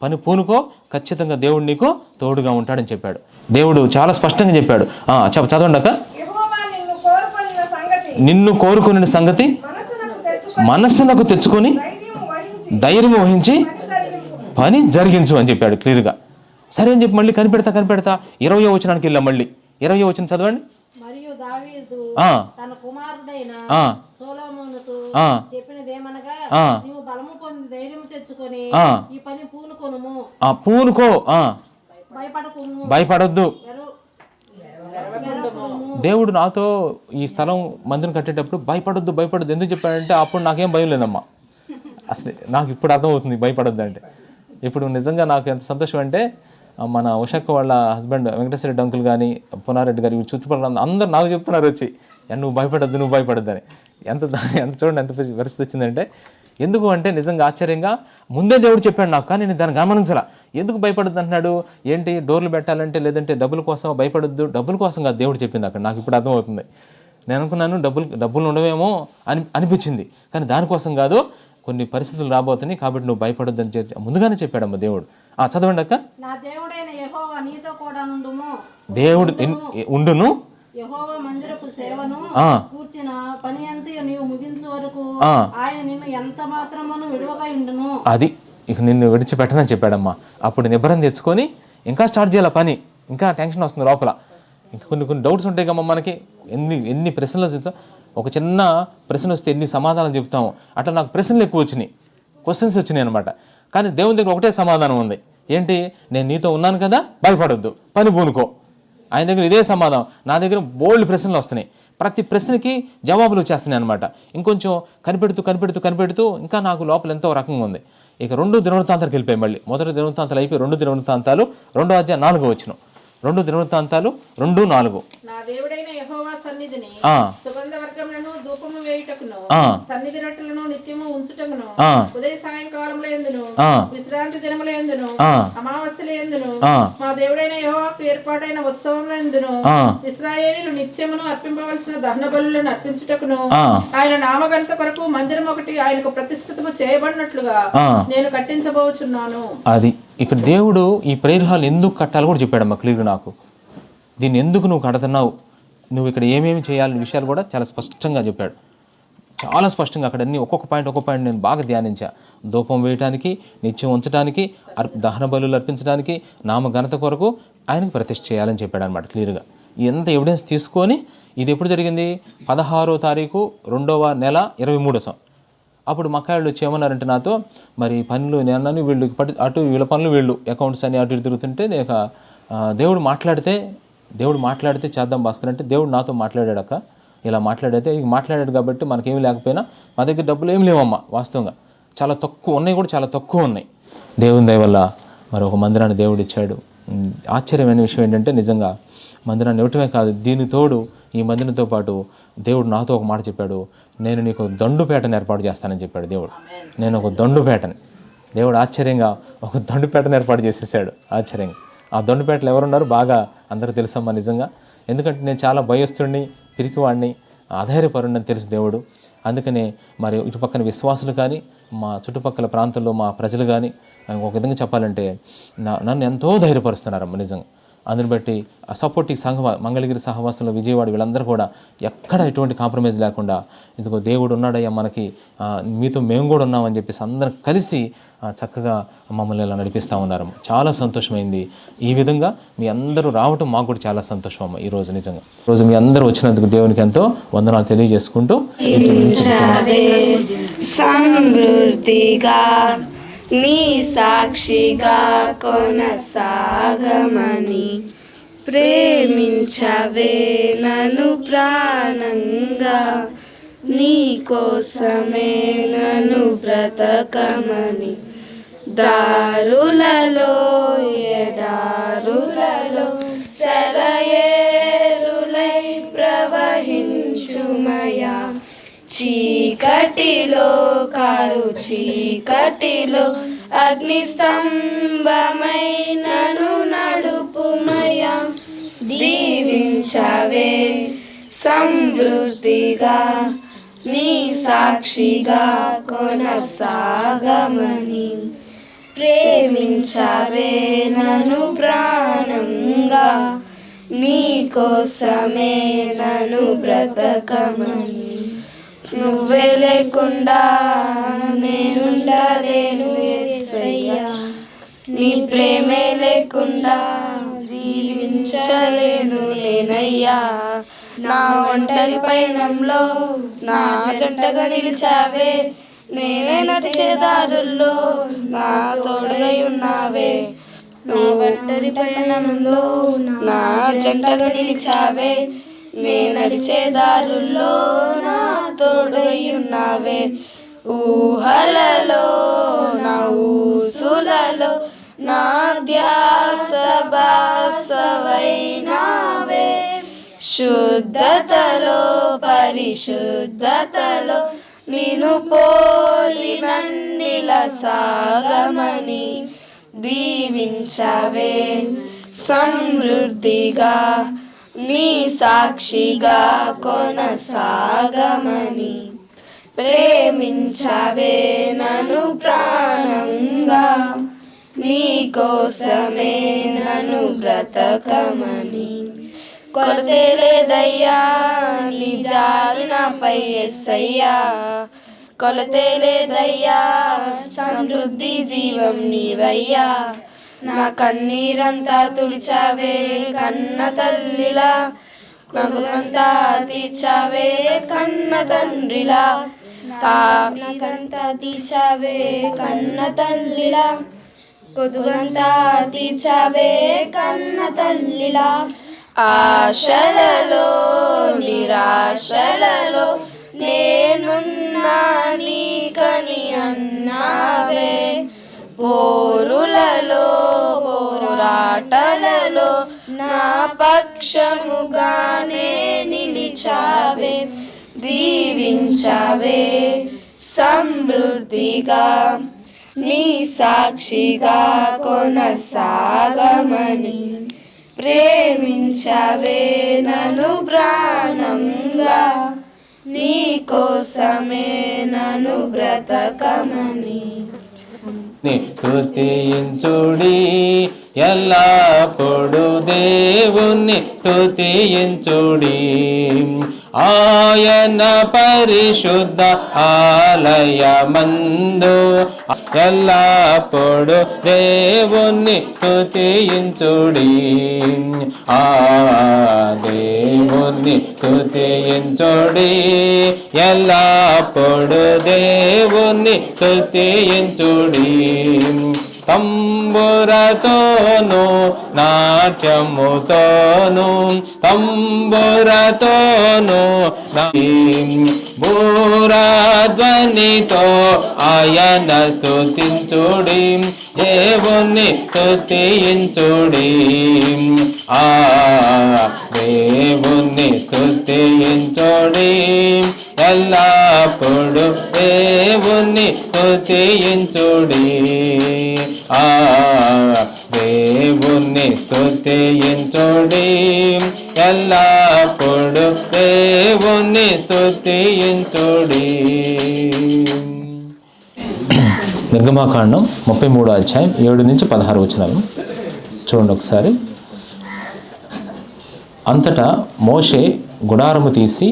పని పూనుకో ఖచ్చితంగా దేవుడు నీకు తోడుగా ఉంటాడని చెప్పాడు. దేవుడు చాలా స్పష్టంగా చెప్పాడు. చదవండి అక్క. నిన్ను కోరుకునే సంగతి మనస్సునకు తెచ్చుకొని ధైర్యం వహించి పని జరిగించు అని చెప్పాడు క్లియర్గా. సరే అని చెప్పి మళ్ళీ కనిపెడతా 20వ వచనానికి వెళ్ళాం. మళ్ళీ 20వ వచనం చదవండి. మరియు దావీదు తన కుమారుడైన సొలొమోనుతో చెప్పినదేమనగా, నీవు బలము పొంది ధైర్యం తెచ్చుకొని ఈ పని పూనుకొనుము. పూనుకో, భయపడొద్దు. దేవుడు నాతో ఈ స్థలం మందిరం కట్టేటప్పుడు భయపడొద్దు ఎందుకు చెప్పాడంటే, అప్పుడు నాకేం భయం లేదమ్మా. అసలు నాకు ఇప్పుడు అర్థమవుతుంది భయపడొద్దు అంటే. ఇప్పుడు నిజంగా నాకు ఎంత సంతోషం అంటే, మన ఉషక్క వాళ్ళ హస్బెండ్ వెంకటేశ్వర రెడ్డి అంకుల్ కానీ పునారెడ్డి గారి చుట్టుపక్కల అందరూ నాకు చెప్తున్నారు వచ్చి, నువ్వు భయపడొద్దు అని. ఎంత చూడండి ఎంత పరిస్థితి వచ్చిందంటే. ఎందుకు అంటే నిజంగా ఆశ్చర్యంగా ముందే దేవుడు చెప్పాడు నాకు, కానీ నేను దాన్ని గమనించలా. ఎందుకు భయపడొద్దు అంటున్నాడు ఏంటి, డోర్లు పెట్టాలంటే లేదంటే డబ్బుల కోసం భయపడొద్దు. డబ్బుల కోసం కాదు దేవుడు చెప్పింది అక్కడ. నాకు ఇప్పుడు అర్థమవుతుంది. నేను అనుకున్నాను డబ్బులు ఉండవేమో అనిపించింది, కానీ దానికోసం కాదు, కొన్ని పరిస్థితులు రాబోతున్నాయి కాబట్టి నువ్వు భయపడొద్దు అని ముందుగానే చెప్పాడమ్మ దేవుడు. చదవండి అక్క. దేవుడు ఉండును యెహోవా మందిరపు సేవను కూర్చిన పని అంతా నీవు ముగించే వరకు ఆయన నిన్ను ఎంత మాత్రమును విడువగా ఉండును. అది ఇక నిన్ను విడిచిపెట్టనని చెప్పాడమ్మా. అప్పుడు నిబ్బరం తెచ్చుకొని ఇంకా స్టార్ట్ చేయాలి పని. ఇంకా టెన్షన్ వస్తుంది లోపల, ఇంకా కొన్ని డౌట్స్ ఉంటాయి కమ్మా మనకి. ఎన్ని ప్రశ్నలు ఒక చిన్న ప్రశ్న వస్తే ఎన్ని సమాధానాలు చెప్తాము, అట్లా నాకు ప్రశ్నలు ఎక్కువ వచ్చినాయి, క్వశ్చన్స్ వచ్చినాయి అనమాట. కానీ దేవుని దగ్గర ఒకటే సమాధానం ఉంది, ఏంటి, నేను నీతో ఉన్నాను కదా, భయపడొద్దు, పని పూనుకో. ఆయన దగ్గర ఇదే సమాధానం. నా దగ్గర బోల్డ్ ప్రశ్నలు వస్తున్నాయి, ప్రతి ప్రశ్నకి జవాబులు వచ్చేస్తున్నాయి అనమాట. ఇంకొంచెం కనిపెడుతూ ఇంకా నాకు లోపల ఎంతో రకంగా ఉంది. ఇక 2 దినవృత్తాంతాలకు వెళ్ళిపోయి మళ్ళీ మొదటి దినవృత్తాంతాలు అయిపోయి 2 దినవృత్తాంతాలు 2వ అధ్యాయం 4వ వచనం. 2 దినవృత్తాంతాలు 2:4. నా దేవుడైన యెహోవా సన్నిధిని సుగంధ వర్గములను ధూపము వేయుటకును సన్నిధి రొట్టెలను నిత్యము ఉంచుటకును ఉదయ సాయంకాలముల యందును విశ్రాంతి దినముల యందును అమావాస్యల యందును మా దేవుడైన యెహోవాకు ఏర్పాటైన ఉత్సవముల యందును ఇశ్రాయేలీయులు నిత్యమును అర్పింపవలసిన దహన బలులను అర్పించుటకును ఆయన నామఘనత కొరకు మందిరం ఒకటి ఆయనకు ప్రతిష్ఠితము చేయబడినట్లుగా నేను కట్టించబోచున్నాను. అది ఇక్కడ దేవుడు ఈ ప్రేయర్ హాల్ ఎందుకు కట్టాలో కూడా చెప్పాడమ్మా క్లియర్గా నాకు. దీన్ని ఎందుకు నువ్వు కడుతున్నావు, నువ్వు ఇక్కడ ఏమేమి చేయాలనే విషయాలు కూడా చాలా స్పష్టంగా చెప్పాడు. చాలా స్పష్టంగా అక్కడ అన్ని ఒక్కొక్క పాయింట్ నేను బాగా ధ్యానించా. ధూపం వేయటానికి, నిత్యం ఉంచడానికి, దహన బలులు అర్పించడానికి, నామ ఘనత కొరకు ఆయనకు ప్రతిష్ఠ చేయాలని చెప్పాడు అనమాట క్లియర్గా. ఎంత ఎవిడెన్స్ తీసుకొని ఇది ఎప్పుడు జరిగింది 16వ తారీఖు 2వ నెల 23 అప్పుడు మక్కాళ్ళు వచ్చి ఏమన్నారంటే నాతో, మరి పనులు నేను వీళ్ళు అటు వీళ్ళ పనులు వీళ్ళు అకౌంట్స్ అని అటు ఇటు తిరుగుతుంటే నేను దేవుడు మాట్లాడితే చేద్దాం భాస్కర్ అంటే దేవుడు నాతో మాట్లాడాడక్క, ఇలా మాట్లాడితే ఇక మాట్లాడాడు కాబట్టి మనకేమీ లేకపోయినా మా దగ్గర డబ్బులు ఏమి లేవమ్మా, వాస్తవంగా చాలా తక్కువ ఉన్నాయి, కూడా చాలా తక్కువ ఉన్నాయి. దేవుని దయ వల్ల మరి ఒక మందిరాన్ని దేవుడు ఇచ్చాడు. ఆశ్చర్యమైన విషయం ఏంటంటే నిజంగా మందిరాన్ని ఇవ్వటమే కాదు, దీని తోడు ఈ మందిరంతో పాటు దేవుడు నాతో ఒక మాట చెప్పాడు, నేను నీకు దండుపేటను ఏర్పాటు చేస్తానని చెప్పాడు దేవుడు. నేను ఒక దండుపేటని దేవుడు ఆశ్చర్యంగా ఒక దండుపేటను ఏర్పాటు చేసేసాడు ఆశ్చర్యంగా. ఆ దండుపేటలో ఎవరున్నారు బాగా అందరూ తెలుసమ్మా నిజంగా. ఎందుకంటే నేను చాలా భయస్తుడిని, పిరికివాడిని, అధైర్యపరుడిని అని తెలుసు దేవుడు. అందుకనే మరి ఇటుపక్కన విశ్వాసులు కానీ మా చుట్టుపక్కల ప్రాంతాల్లో మా ప్రజలు కానీ ఒక విధంగా చెప్పాలంటే నన్ను ఎంతో ధైర్యపరుస్తున్నారమ్మ నిజంగా. అందుని బట్టి ఆ సపోర్టింగ్ మంగళగిరి సహవాసంలో విజయవాడ వీళ్ళందరూ కూడా ఎక్కడ ఎటువంటి కాంప్రమైజ్ లేకుండా ఇదిగో దేవుడు ఉన్నాడయ్యా మనకి, మీతో మేము కూడా ఉన్నామని చెప్పేసి అందరం కలిసి చక్కగా మమ్మల్ని ఇలా నడిపిస్తూ ఉన్నారు. చాలా సంతోషమైంది. ఈ విధంగా మీ అందరూ రావటం మాకు కూడా చాలా సంతోషం అమ్మ. ఈరోజు నిజంగా రోజు మీ అందరూ వచ్చినందుకు దేవునికి ఎంతో వందనాలు తెలియజేసుకుంటూ సమృద్ధిగా నీ సాక్షిగా కొనసాగమని ప్రేమించవే నన్ను ప్రాణంగా, నీ కోసమే నన్ను బ్రతకమని దారులలో ఎడారులలో సెలయేరులై ప్రవహించుమయా, చీకటిలో కారు చీకటిలో అగ్నిస్తంభమై నన్ను నడుపుమయా, దీవించవే సమృద్ధిగా నీ సాక్షిగా కొనసాగమని ప్రేమించవే నన్ను ప్రాణంగా, నీ కోసమే నన్ను బ్రతకమని నువ్వే లేకుండా నేనుండలేను యేసయ్యా, నీ ప్రేమే లేకుండా జీవించలేను నేనయ్యా. నా ఒంటరి పయనంలో నా జంటగా నిలిచావే, నేనే నడిచే దారుల్లో నా తోడుగై ఉన్నావే. నా ఒంటరి పయనంలో నా జంటగా నిలిచావే, నే నడిచే దారుల్లో నా తోడై ఉన్నావే. ఊహలలో నా ఊసులలో నా ధ్యాస బాసవైనావే, శుద్ధతలో పరిశుద్ధతలో నిన్ను పోలి నన్నిలా సాగమని దీవించవే సమృద్ధిగా నీ సాక్షిగా కొనసాగమని ప్రేమించవే నన్ను ప్రాణంగా, నీ కోసమే నన్ను బ్రతకమని కొరతే లేదయ్యా నీ జాలి నాపై యేసయ్యా, కొలతే లేదయ్యా సమృద్ధి జీవం నీవయ్యా. నా కన్నీరంతా తుడిచావే కన్న తల్లిలా, నగులంతా తీర్చావే కన్న తండ్రిలా, నాకంతా తీర్చావే కన్న తల్లిలా, కొదుగంతా తీర్చావే కన్న తల్లిలా. ఆశలలో నిరాశలలో నేనున్నా నీకని అన్నావే, పోరులలో పోరాటలలో నా పక్షముగానే నిలిచావే, దీవించవే సమృద్ధిగా నీ సాక్షిగా కొనసాగమని ప్రేమించవే నన్ను ప్రాణంగా, నీ కోసమే నన్ను బ్రతకమని స్తుతించుడి ఎల్లప్పుడు దేవుని స్తుతించుడి, ఆయన పరిశుద్ధ ఆలయమందు ఎల్లప్పుడు దేవుణ్ణి స్తుతించుడి. ఆ దేవుణ్ణి స్తుతించుడి, ఎల్లప్పుడు దేవుణ్ణి స్తుతించుడి. తంబురతోను నాట్యముతోను, తంబురతోను బూరధ్వనితో ఆయన స్తుతించుడి, దేవుణ్ణి స్తుతించుడి. ఆ దేవుణ్ణి స్తుతించుడి, ఎల్లప్పుడు దేవుణ్ణి స్తుతించుడి. ఆ దేవుణ్ణి స్తుతించుడి, ఎల్లప్పుడు దేవుణ్ణి స్తుతించుడి. నిర్గమాకాండం 33వ అధ్యాయం 7 నుంచి 16 వచనాలు చూడండి ఒకసారి. అంతటా మోషే గుడారము తీసి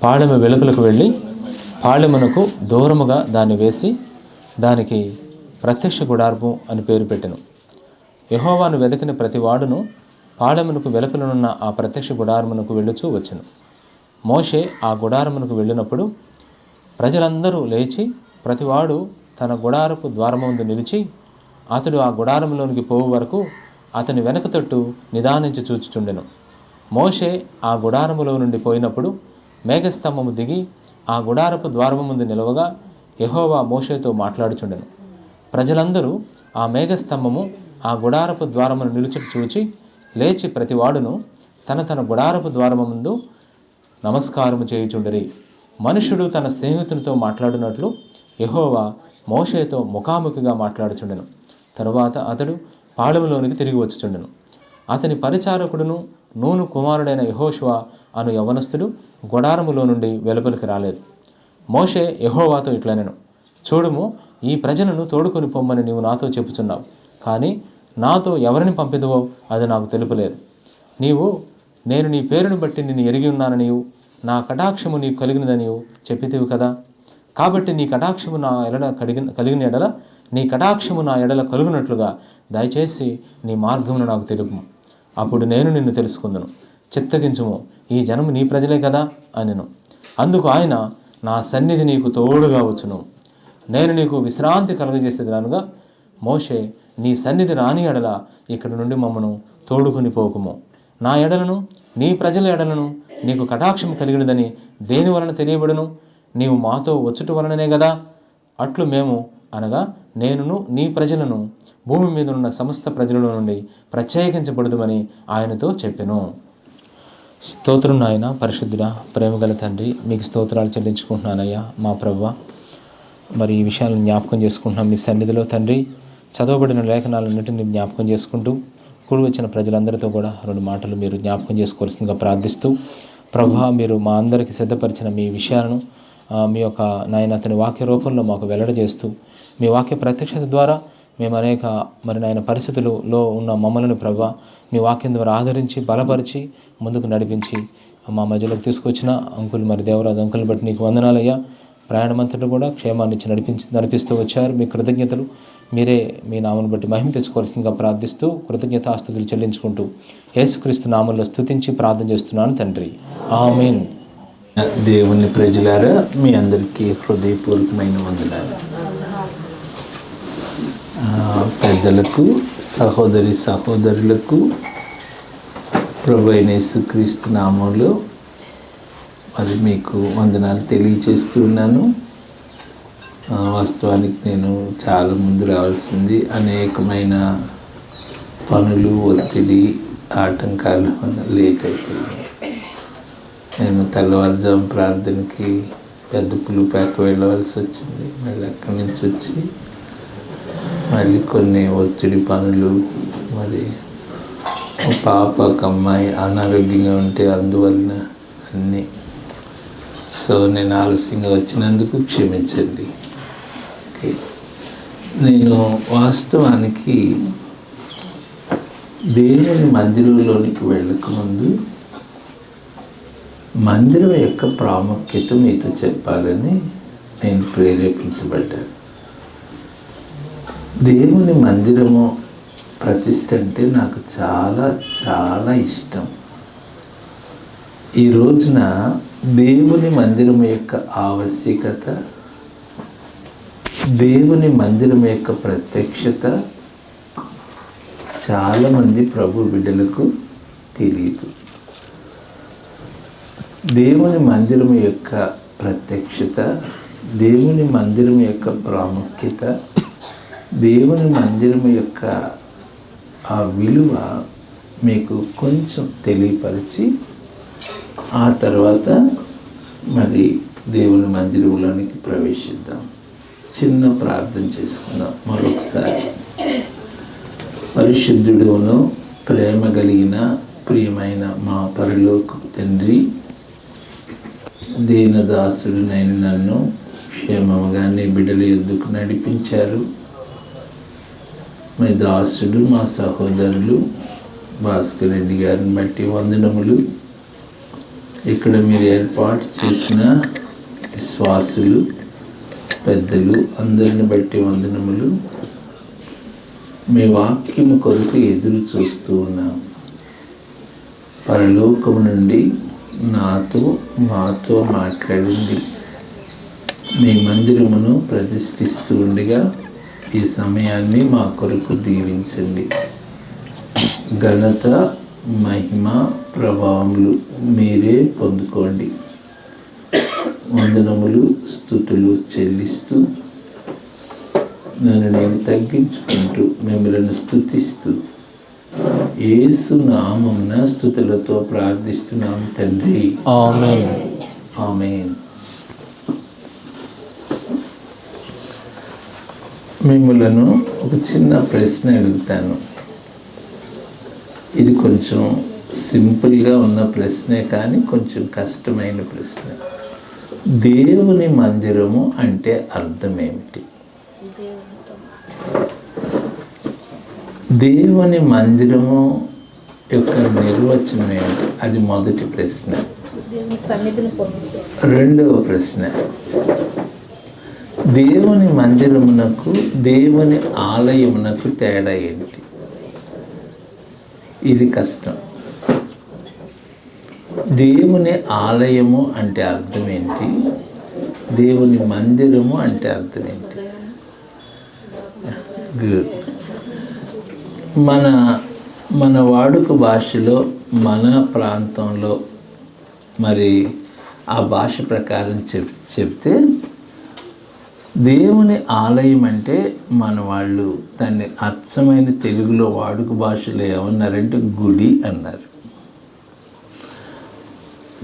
పాళెము వెలుపలకు వెళ్ళి పాళెమునకు దూరముగా దాన్ని వేసి దానికి ప్రత్యక్ష గుడారము అని పేరు పెట్టెను. యెహోవాను వెదకిన ప్రతి వాడును పాళెమునకు వెలుపలనున్న ఆ ప్రత్యక్ష గుడారమునకు వెళ్ళుచూ వచ్చెను. మోషే ఆ గుడారమునకు వెళ్ళినప్పుడు ప్రజలందరూ లేచి ప్రతివాడు తన గుడారపు ద్వారముందు నిలిచి అతడు ఆ గుడారములోనికి పోవు వరకు అతని వెనక తట్టు నిదానించి చూచుచుండెను. మోషే ఆ గుడారములో నుండి పోయినప్పుడు మేఘస్తంభము దిగి ఆ గుడారపు ద్వారము ముందు నిలవగా యెహోవా మోషేతో మాట్లాడుచుండెను. ప్రజలందరూ ఆ మేఘస్తంభము ఆ గుడారపు ద్వారమును నిలుచుట చూచి లేచి ప్రతివాడును తన తన గుడారపు ద్వారము ముందు నమస్కారము చేయుచుండిరి. మనుషుడు తన స్నేహితునితో మాట్లాడినట్లు యెహోవా మోషేతో ముఖాముఖిగా మాట్లాడుచుండెను. తరువాత అతడు పాళెములోనికి తిరిగి వచ్చుచుండెను. అతని పరిచారకుడును నూను కుమారుడైన యెహోషువ అను యవనస్తుడు గుడారములో నుండి వెలుపలికి రాలేదు. మోషే యెహోవాతో ఇట్లనెను, చూడుము, ఈ ప్రజలను తోడుకొని పొమ్మని నీవు నాతో చెప్పుచున్నావు, కానీ నాతో ఎవరిని పంపిదువో అది నాకు తెలుపలేదు. నేను నీ పేరును బట్టి నిన్ను ఎరిగి ఉన్నాననియు నా కటాక్షము నీకు కలిగినదనియు చెప్పితివి కదా. కాబట్టి నీ కటాక్షము నా ఎడల కలిగిన ఎడల నీ కటాక్షము నా ఎడల కలుగునట్లుగా దయచేసి నీ మార్గమును నాకు తెలుపుము. అప్పుడు నేను నిన్ను తెలుసుకుందును. చిత్తగించుము, ఈ జనము నీ ప్రజలే కదా అనెను. అందుకు ఆయన, నా సన్నిధి నీకు తోడుగా వచ్చును, నేను నీకు విశ్రాంతి కలుగజేసేదనగా మోషే, నీ సన్నిధి రాని ఎడల ఇక్కడి నుండి మమ్మను తోడుకొని పోకుము. నా ఎడలను నీ ప్రజల ఎడలను నీకు కటాక్షం కలిగినదని దేని వలన తెలియబడును? నీవు మాతో వచ్చుట వలననే కదా. అట్లు మేము అనగా నేనును నీ ప్రజలను భూమి మీద ఉన్న సమస్త ప్రజల నుండి ప్రత్యేకించబడదుమని ఆయనతో చెప్పెను. స్తోత్రం నాయన, పరిశుద్ధుడా, ప్రేమగల తండ్రి, మీకు స్తోత్రాలు చెల్లించుకుంటున్నానయ్యా మా ప్రభువా. మరి ఈ విషయాలను జ్ఞాపకం చేసుకుంటున్నాం మీ సన్నిధిలో తండ్రి. చదవబడిన లేఖనాలన్నింటినీ జ్ఞాపకం చేసుకుంటూ కూడి వచ్చిన ప్రజలందరితో కూడా 2 మాటలు మీరు జ్ఞాపకం చేసుకోవాల్సిందిగా ప్రార్థిస్తూ, ప్రభువా, మీరు మా అందరికీ సిద్ధపరిచిన మీ విషయాలను మీ యొక్క నాయన అతని వాక్య రూపంలో మాకు వెల్లడజేస్తూ, మీ వాక్య ప్రత్యక్షత ద్వారా మేము అనేక నాయన పరిస్థితులలో ఉన్న మమ్మల్ని ప్రభువా మీ వాక్యం ద్వారా ఆదరించి బలపరిచి ముందుకు నడిపించి మా మధ్యలోకి తీసుకొచ్చిన అంకుల్ మరి దేవరాజు అంకుల్ని బట్టి నీకు వందనాలయ్యా. ప్రయాణమంతటా కూడా క్షేమాన్ని ఇచ్చి నడిపిస్తూ వచ్చారు. మీ కృతజ్ఞతలు మీరే మీ నామను బట్టి మహిమ తెచ్చుకోవాల్సిందిగా ప్రార్థిస్తూ కృతజ్ఞతాస్తుతులు చెల్లించుకుంటూ యేసుక్రీస్తు నామంలో స్తుతించి ప్రార్థన చేస్తున్నాను తండ్రి, ఆమేన్. దేవుని ప్రజలారా, మీ అందరికీ హృదయపూర్వకమైన వందనాలు. పెద్దలకు, సహోదరులకు ప్రభు అయిన యేసుక్రీస్తు నామంలో మరి మీకు వందనాలు తెలియచేస్తున్నాను. వాస్తవానికి నేను చాలా ముందు రావాల్సింది, అనేకమైన పనులు, ఒత్తిడి, ఆటంకాల వల్ల లేట్ అయిపోయింది. నేను తెల్లవారుజాము ప్రార్థనకి పెద్ద పులిపేక వెళ్ళవలసి వచ్చింది. మళ్ళీ అక్కడి నుంచి వచ్చి మళ్ళీ కొన్ని ఒత్తిడి పనులు, మరి పాప ఒక అమ్మాయి అనారోగ్యంగా ఉంటే అందువలన అన్నీ. సో నేను ఆలస్యంగా వచ్చినందుకు క్షమించండి. ఓకే, నేను వాస్తవానికి దేవుని మందిరంలోనికి వెళ్ళకముందు మందిరం యొక్క ప్రాముఖ్యత మీతో చెప్పాలని నేను ప్రేరేపించబడ్డాను. దేవుని మందిరము ప్రతిష్ఠ అంటే నాకు చాలా చాలా ఇష్టం. ఈ రోజున దేవుని మందిరం యొక్క ఆవశ్యకత, దేవుని మందిరం యొక్క ప్రత్యక్షత చాలామంది ప్రభు బిడ్డలకు తెలియదు. దేవుని మందిరం యొక్క ప్రత్యక్షత, దేవుని మందిరం యొక్క ప్రాముఖ్యత, దేవుని మందిరం యొక్క ఆ విలువ మీకు కొంచెం తెలియపరిచి ఆ తర్వాత మరి దేవుని మందిరంలోనికి ప్రవేశిద్దాం. చిన్న ప్రార్థన చేసుకుందాం మరొకసారి. పరిశుద్ధుడును ప్రేమ కలిగిన ప్రియమైన మా పరలోక తండ్రి, దీనదాసుడునైన నన్ను క్షేమముగా నీ బిడ్డల యొద్దకు నడిపించారు. మీ దాసుడు మా సహోదరులు భాస్కర్ రెడ్డి గారిని బట్టి వందనములు. ఇక్కడ మీరు ఏర్పాటు చేసిన విశ్వాసులు పెద్దలు అందరిని బట్టి వందనములు. మీ వాక్యము కొరకు ఎదురు చూస్తూ ఉన్నాం. పరలోకము నుండి నాతో మాతో మాట్లాడండి. మీ మందిరమును ప్రతిష్ఠిస్తూ ఉండగా ఈ సమయాన్ని మా కొరకు దీవించండి. ఘనత, మహిమ, ప్రభావములు మీరే పొందుకోండి. వందనములు, స్తుతులు చెల్లిస్తూ నన్ను నేను తగ్గించుకుంటూ మిమ్మల్ని స్తుతిస్తూ యేసు నామమున స్తుతులతో ప్రార్థిస్తున్నాం తండ్రి. ఆమేన్. ఆమేన్. మిమ్మలను ఒక చిన్న ప్రశ్న అడుగుతాను. ఇది కొంచెం సింపుల్గా ఉన్న ప్రశ్నే కానీ కొంచెం కష్టమైన ప్రశ్న. దేవుని మందిరము అంటే అర్థం ఏమిటి? దేవుని మందిరము యొక్క నిర్వచనం ఏమిటి? అది మొదటి ప్రశ్న. రెండవ ప్రశ్న, దేవుని మందిరమునకు దేవుని ఆలయమునకు తేడా ఏంటి? ఇది కష్టం. దేవుని ఆలయము అంటే అర్థం ఏంటి? దేవుని మందిరము అంటే అర్థం ఏంటి? గుడ్. మన వాడుక భాషలో మన ప్రాంతంలో మరి ఆ భాష ప్రకారం చెప్తే దేవుని ఆలయం అంటే మన వాళ్ళు దాన్ని అచ్చమైన తెలుగులో వాడుక భాషలో ఏమన్నారంటే గుడి అన్నారు.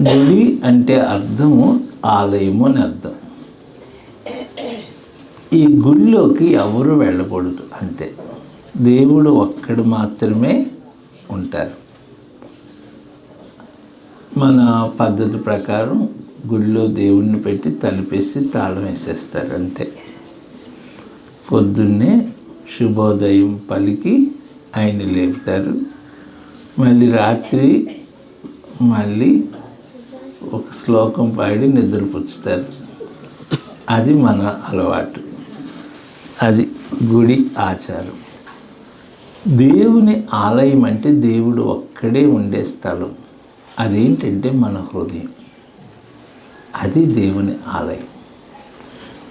గుడి అంటే అర్థము ఆలయము అని అర్థం. ఈ గుడిలోకి ఎవరు వెళ్ళకూడదు, అంతే. దేవుడు ఒక్కడు మాత్రమే ఉంటారు. మన పద్ధతి ప్రకారం గుడిలో దేవుడిని పెట్టి తలుపేసి తాళం వేసేస్తారు, అంతే. పొద్దున్నే శుభోదయం పలికి ఆయన లేపుతారు. మళ్ళీ రాత్రి మళ్ళీ ఒక శ్లోకం పాడి నిద్రపుచ్చుతారు. అది మన అలవాటు, అది గుడి ఆచారం. దేవుని ఆలయం అంటే దేవుడు ఒక్కడే ఉండే స్థలం. అదేంటంటే మన హృదయం. అది దేవుని ఆలయం.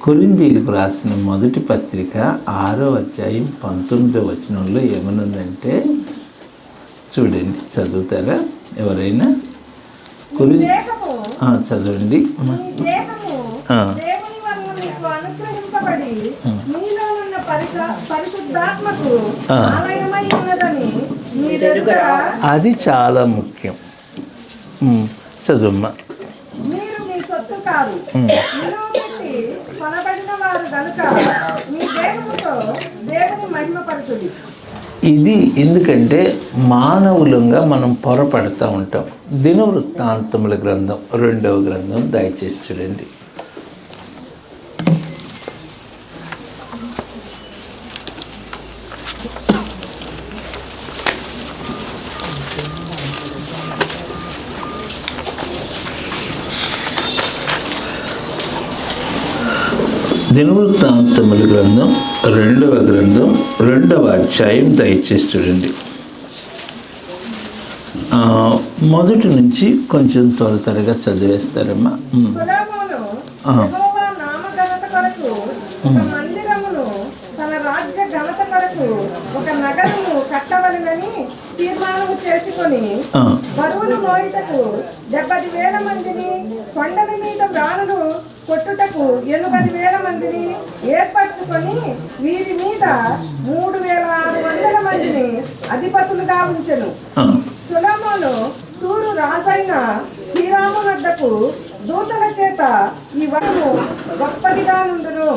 కొరింథీయులకు రాసిన మొదటి పత్రిక 6వ అధ్యాయం 19వ వచనంలో ఏమనుందంటే చూడండి, చదువుతారా ఎవరైనా? చదవండి. అది చాలా ముఖ్యం. చదువమ్మా. ఇది ఎందుకంటే మానవులంగా మనం పొరపడుతూ ఉంటాం. దినవృత్తాంతముల గ్రంథం 2వ గ్రంథం దయచేసి చూడండి. దినవృత్తాంతముల గ్రంథం 2వ గ్రంథం 2వ అధ్యాయం దయచేసి చూడండి. మొదటి నుంచి కొంచెం త్వరగా చదివేస్తారమ్మా. సొలొమోను యెహోవా నామఘనత కొరకు ఒక మందిరమును, తన రాజ్య ఘనత కొరకు ఒక నగరము కట్టవలెనని తీర్మానము చేసుకొని బరువులు మోయుటకు 70,000 మందిని, కొండల మీద రాణులు కొట్టుటకు 80,000 మందిని ఏర్పరచుకొని వీరి మీద 3,600 మందిని అధిపతులుగా ఉంచెను. సొలొమోను తూరు రాజైన హీరాము వద్దకు దూతల చేత ఈ వరము గొప్పదిగా నుండును,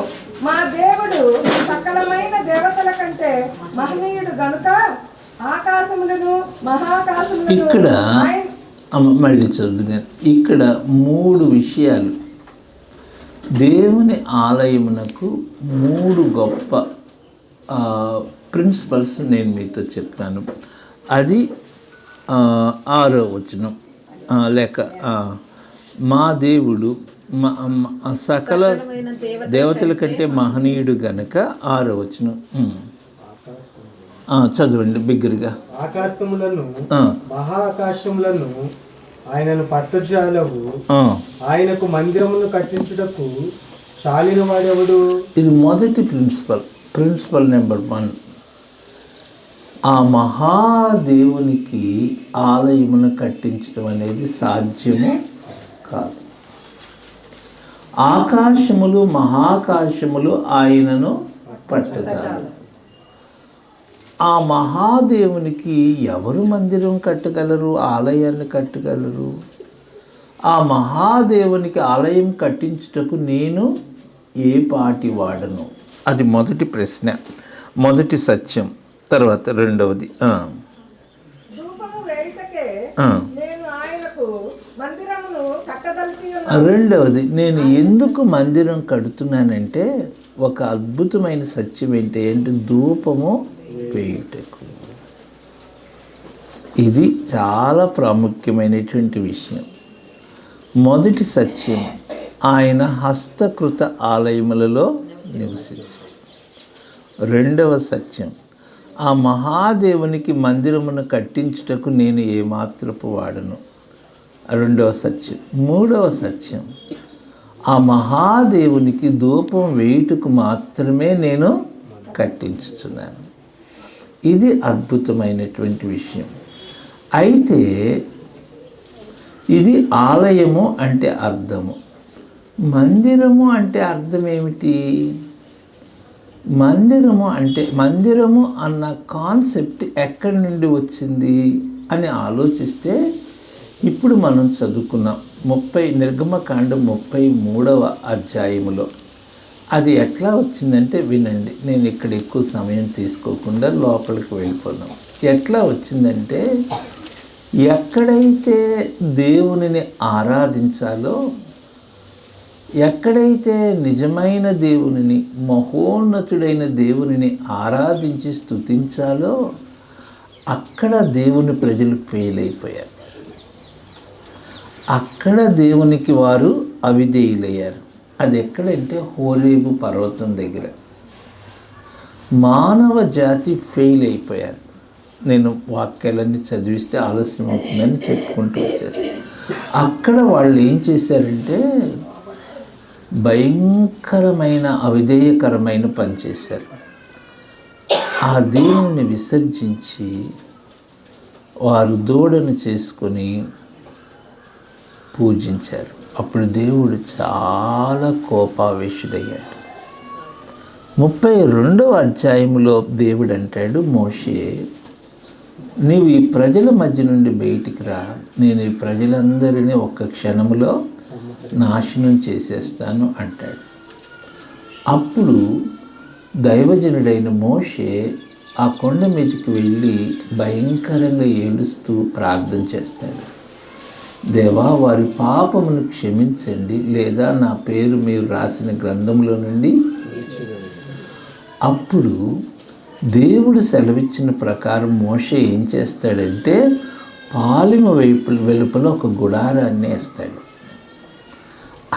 మా దేవుడు సకలమైన దేవతల కంటే మహనీయుడు గనుక ఆకాశములను మహాకాశములను. ఇక్కడ మళ్ళీ చదువుగా, ఇక్కడ 3 విషయాలు. దేవుని ఆలయమునకు 3 గొప్ప ప్రిన్సిపల్స్ నేను మీతో చెప్తాను. అది 6వ వచనం, లేక మా దేవుడు సకల దేవతల కంటే మహనీయుడు గనక 6వ వచనం చదవండి బిగ్గరగా. ఆకాశములను మహాకాశములను ఆయనను పట్టుజాలవు, ఆయనకు మందిరమును కట్టించుటకు చాలిన వాడెవడు? ఇది మొదటి ప్రిన్సిపల్ నెంబర్ 1. ఆ మహాదేవునికి ఆలయమును కట్టించడం అనేది సాధ్యము కాదు. ఆకాశములు మహాకాశములు ఆయనను పట్టజాలవు. ఆ మహాదేవునికి ఎవరు మందిరం కట్టగలరు, ఆలయాన్ని కట్టగలరు? ఆ మహాదేవునికి ఆలయం కట్టించుటకు నేను ఏ పాటి వాడను? అది మొదటి ప్రశ్న, మొదటి సత్యం. తర్వాత రెండవది ధూపము వేయుటకే నేను ఆయనకు మందిరమును కట్టదలిచి ఉన్నాను. రెండవది, నేను ఎందుకు మందిరం కడుతున్నానంటే ఒక అద్భుతమైన సత్యం ఏంటంటే ధూపము వేయుటకు. ఇది చాలా ప్రాముఖ్యమైనటువంటి విషయం. మొదటి సత్యం, ఆయన హస్తకృత ఆలయములలో నివసించాడు. రెండవ సత్యం, ఆ మహాదేవునికి మందిరమును కట్టించుటకు నేను ఏమాత్రపు వాడను. రెండవ సత్యం. మూడవ సత్యం, ఆ మహాదేవునికి ధూపం వేయుటకు మాత్రమే నేను కట్టించుతున్నాను. ఇది అద్భుతమైనటువంటి విషయం. అయితే ఇది ఆలయము అంటే అర్థము, మందిరము అంటే అర్థం ఏమిటి? మందిరము అన్న కాన్సెప్ట్ ఎక్కడి నుండి వచ్చింది అని ఆలోచిస్తే, ఇప్పుడు మనం చదువుకున్నాం నిర్గమకాండ 33వ అధ్యాయములో అది ఎట్లా వచ్చిందంటే వినండి. నేను ఇక్కడ ఎక్కువ సమయం తీసుకోకుండా లోపలికి వెళ్ళిపోదాం. ఎట్లా వచ్చిందంటే, ఎక్కడైతే దేవునిని ఆరాధించాలో, ఎక్కడైతే నిజమైన దేవునిని, మహోన్నతుడైన దేవునిని ఆరాధించి స్తుతించాలో అక్కడ దేవుని ప్రజలు ఫెయిల్ అయిపోయారు. అక్కడ దేవునికి వారు అవిధేయులయ్యారు. అది ఎక్కడంటే హోరేబు పర్వతం దగ్గర మానవ జాతి ఫెయిల్ అయిపోయారు. నేను వాక్యాలన్నీ చదివిస్తే ఆలస్యం అవుతుందని చెప్పుకుంటూ వచ్చారు. అక్కడ వాళ్ళు ఏం చేశారంటే భయంకరమైన అవిధేయకరమైన పని చేశారు. ఆ దేవుని విసర్జించి వారు దూడను చేసుకొని పూజించారు. అప్పుడు దేవుడు చాలా కోపావేశుడయ్యాడు. 32వ అధ్యాయంలో దేవుడు అంటాడు, మోషే నీవు ఈ ప్రజల మధ్య నుండి బయటికి రా, నేను ఈ ప్రజలందరినీ ఒక్క క్షణంలో నాశనం చేసేస్తాను అంటాడు. అప్పుడు దైవజనుడైన మోషే ఆ కొండ మీదకి వెళ్ళి భయంకరంగా ఏడుస్తూ ప్రార్థన చేస్తాడు. దేవా, వారి పాపమును క్షమించండి, లేదా నా పేరు మీరు రాసిన గ్రంథంలో నుండి. అప్పుడు దేవుడు సెలవిచ్చిన ప్రకారం మోషే ఏం చేస్తాడంటే పాలిమ వెలుపల ఒక గుడారాన్ని వేస్తాడు.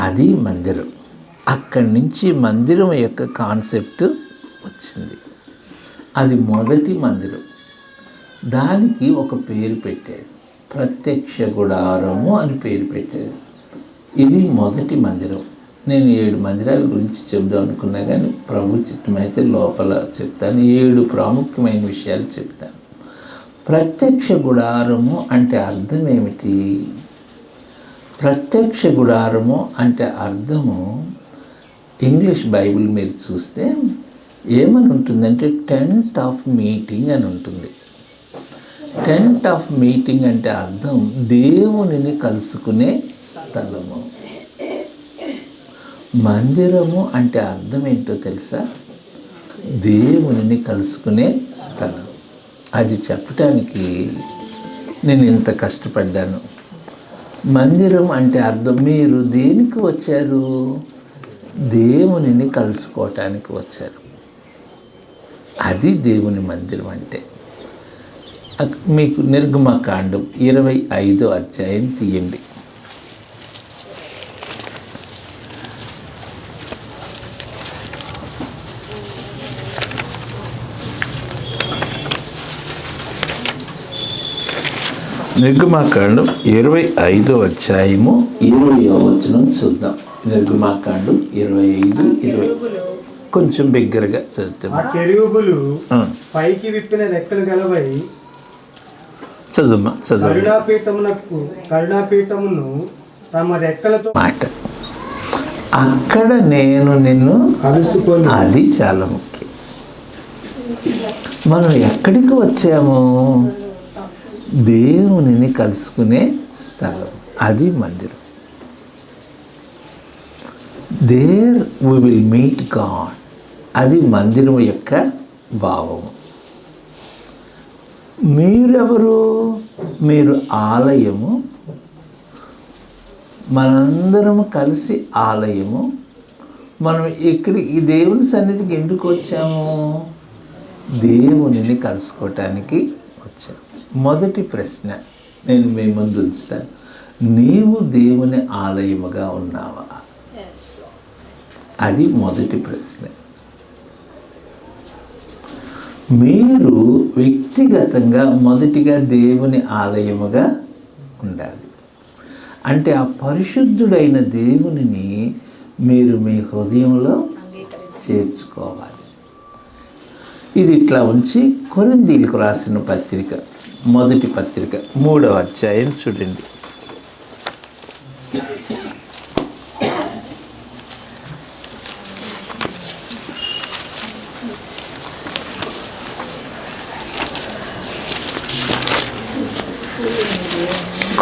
అది మందిరం. అక్కడి నుంచి మందిరం యొక్క కాన్సెప్ట్ వచ్చింది. అది మొదటి మందిరం. దానికి ఒక పేరు పెట్టాడు, ప్రత్యక్ష గుడారము అని పేరు పెట్టాడు. ఇది మొదటి మందిరం. నేను 7 మందిరాల గురించి చెప్దాం అనుకున్నా, కానీ ప్రభు చిత్తమైతే లోపల చెప్తాను. 7 ప్రాముఖ్యమైన విషయాలు చెప్తాను. ప్రత్యక్ష గుడారము అంటే అర్థం ఏమిటి? ప్రత్యక్ష గుడారము అంటే అర్థము ఇంగ్లీష్ బైబిల్ మీరు చూస్తే ఏమని ఉంటుందంటే టెంట్ ఆఫ్ మీటింగ్ అని ఉంటుంది. టెంట్ ఆఫ్ మీటింగ్ అంటే అర్థం దేవునిని కలుసుకునే స్థలము. మందిరము అంటే అర్థం ఏంటో తెలుసా? దేవునిని కలుసుకునే స్థలం. అది చెప్పటానికి నేను ఇంత కష్టపడ్డాను. మందిరం అంటే అర్థం, మీరు దేనికి వచ్చారు? దేవునిని కలుసుకోవటానికి వచ్చారు. అది దేవుని మందిరం అంటే. మీకు నిర్గమకాండం 25వ అధ్యాయం తీయండి. నిర్గమకాండం 25వ అధ్యాయము 20వ వచనం చూద్దాం. నిర్గమకాండం 25:20 కొంచెం బిగ్గరగా చదువుతాం. ఆ కెరూబులు పైకి విప్పిన రెక్కలు గలవై చదువు. కరుణాపీఠమును తమ రెక్కలతో మాట అక్కడ నేను నిన్ను కలుసుకొని. అది చాలా ముఖ్యం. మనం ఎక్కడికి వచ్చాము? దేవునిని కలుసుకునే స్థలం. అది మందిరం. There we will meet God. అది మందిరం యొక్క భావము. మీరెవరు? మీరు ఆలయము. మనందరము కలిసి ఆలయము. మనం ఈ దేవుని సన్నిధికి ఎందుకు వచ్చాము? దేవునిని కలుసుకోవటానికి వచ్చాము. మొదటి ప్రశ్న నేను మీ ముందు ఉంచుతాను. నీవు దేవుని ఆలయముగా ఉన్నావా? అది మొదటి ప్రశ్న. మీరు వ్యక్తిగతంగా మొదటిగా దేవుని ఆలయముగా ఉండాలి. అంటే ఆ పరిశుద్ధుడైన దేవునిని మీరు మీ హృదయంలో చేర్చుకోవాలి. ఇది ఇట్లా ఉంచి కొరింథీయులకు రాసిన పత్రిక, మొదటి పత్రిక 3వ అధ్యాయం చూడండి.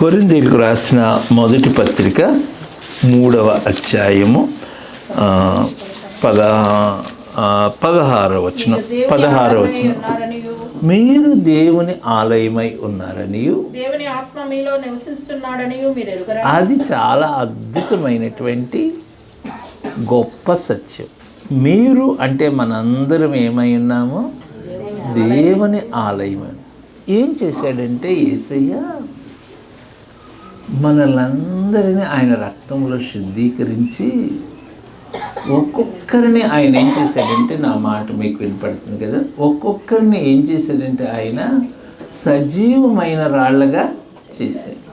కొరింథీయులకు రాసిన మొదటి పత్రిక 3వ అధ్యాయము 16వ వచనం. మీరు దేవుని ఆలయమై ఉన్నారనియు దేవుని ఆత్మ మీలో నివసిస్తున్నాడనియు మీరు ఎరుగరా? అది చాలా అద్భుతమైనటువంటి గొప్ప సత్యం. మీరు అంటే మనందరం ఏమై ఉన్నామో దేవుని ఆలయం. ఏం చేశాడంటే యేసయ్య మనలందరినీ ఆయన రక్తంలో శుద్ధీకరించి ఒక్కొక్కరిని ఆయన ఏం చేశాడంటే, నా మాట మీకు వినపడుతుంది కదా, ఒక్కొక్కరిని ఏం చేశాడంటే ఆయన సజీవమైన రాళ్ళగా చేశాడు.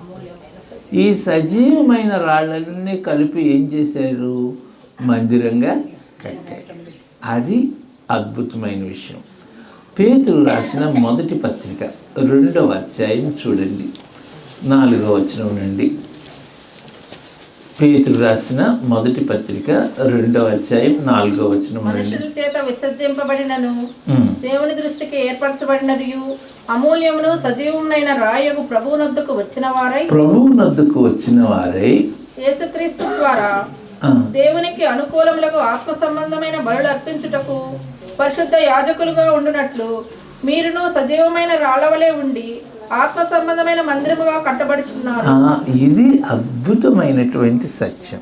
ఈ సజీవమైన రాళ్ళన్నీ కలిపి ఏం చేశారు? మందిరంగా కట్టారు. అది అద్భుతమైన విషయం. పేతురు రాసిన మొదటి పత్రిక 2వ అధ్యాయం చూడండి, 4వ వచనం నుండి. పేతురు రాసిన మొదటి పత్రిక 2వ అధ్యాయం 4వ వచనం. మనుషుల చేత విసర్జింపబడినను దేవుని దృష్టికి ఏర్పరచబడినదియు అమూల్యమును సజీవమైన రాయగు ప్రభువునొద్దకు వచ్చిన వారై యేసుక్రీస్తు ద్వారా దేవునికి అనుకూలములకు ఆత్మ సంబంధమైన బలులు అర్పించుటకు పరిశుద్ధ యాజకులుగా ఉండునట్లు మీరును సజీవమైన రాళ్ళవలే ఉండి ఆత్మ సంబంధమైన మందిరముగా కట్టబడుచున్నారు. ఇది అద్భుతమైనటువంటి సత్యం.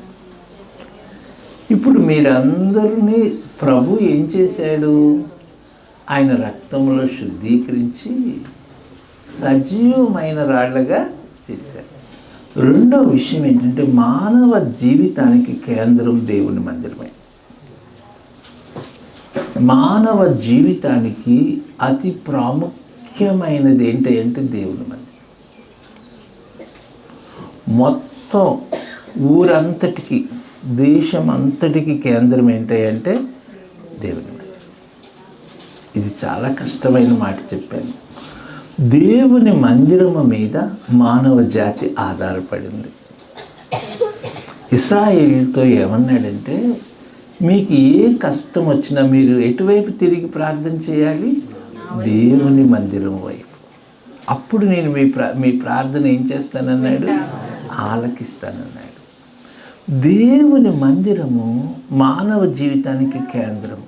ఇప్పుడు మీరందరినీ ప్రభు ఏం చేశాడు? ఆయన రక్తంలో శుద్ధీకరించి సజీవమైన రాళ్ళగా చేశారు. రెండో విషయం ఏంటంటే మానవ జీవితానికి కేంద్రం దేవుని మందిరమే. మానవ జీవితానికి అతి ప్రాముఖ్యమైనది ఏంటంటే దేవుని మందిరం. మొత్తం ఊరంతటికి, దేశం అంతటికి కేంద్రం ఏంటంటే దేవుని మందిరం. ఇది చాలా కష్టమైన మాట చెప్పాను. దేవుని మందిరము మీద మానవ జాతి ఆధారపడింది. ఇశ్రాయేలుతో ఏమన్నాడంటే, మీకు ఏ కష్టం వచ్చినా మీరు ఎటువైపు తిరిగి ప్రార్థన చేయాలి? దేవుని మందిరం వైపు. అప్పుడు నేను మీ ప్రార్థన ఏం చేస్తానన్నాడు? ఆలకిస్తానన్నాడు. దేవుని మందిరము మానవ జీవితానికి కేంద్రం.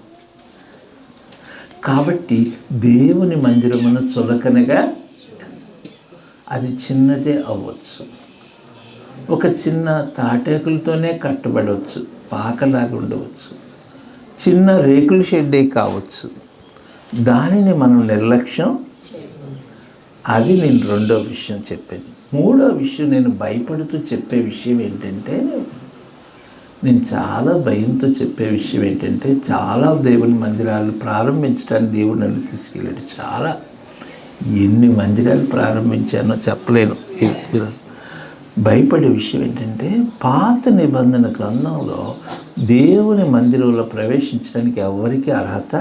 కాబట్టి దేవుని మందిరమును చులకనగా, అది చిన్నదే అవ్వచ్చు, ఒక చిన్న తాటాకులతోనే కట్టబడవచ్చు, పాకలాగా ఉండవచ్చు, చిన్న రేకుల షెడ్డే కావచ్చు. దానిని మనం నిర్లక్ష్యం. అది నేను రెండో విషయం చెప్పాను. మూడో విషయం నేను భయపడుతూ చెప్పే విషయం ఏంటంటే, నేను చాలా భయంతో చెప్పే విషయం ఏంటంటే, చాలా దేవుని మందిరాలు ప్రారంభించడానికి దేవుడు నన్ను తీసుకెళ్ళాడు. చాలా, ఎన్ని మందిరాలు ప్రారంభించానో చెప్పలేను. భయపడే విషయం ఏంటంటే, పాత నిబంధన గ్రంథంలో దేవుని మందిరంలో ప్రవేశించడానికి ఎవరికి అర్హత?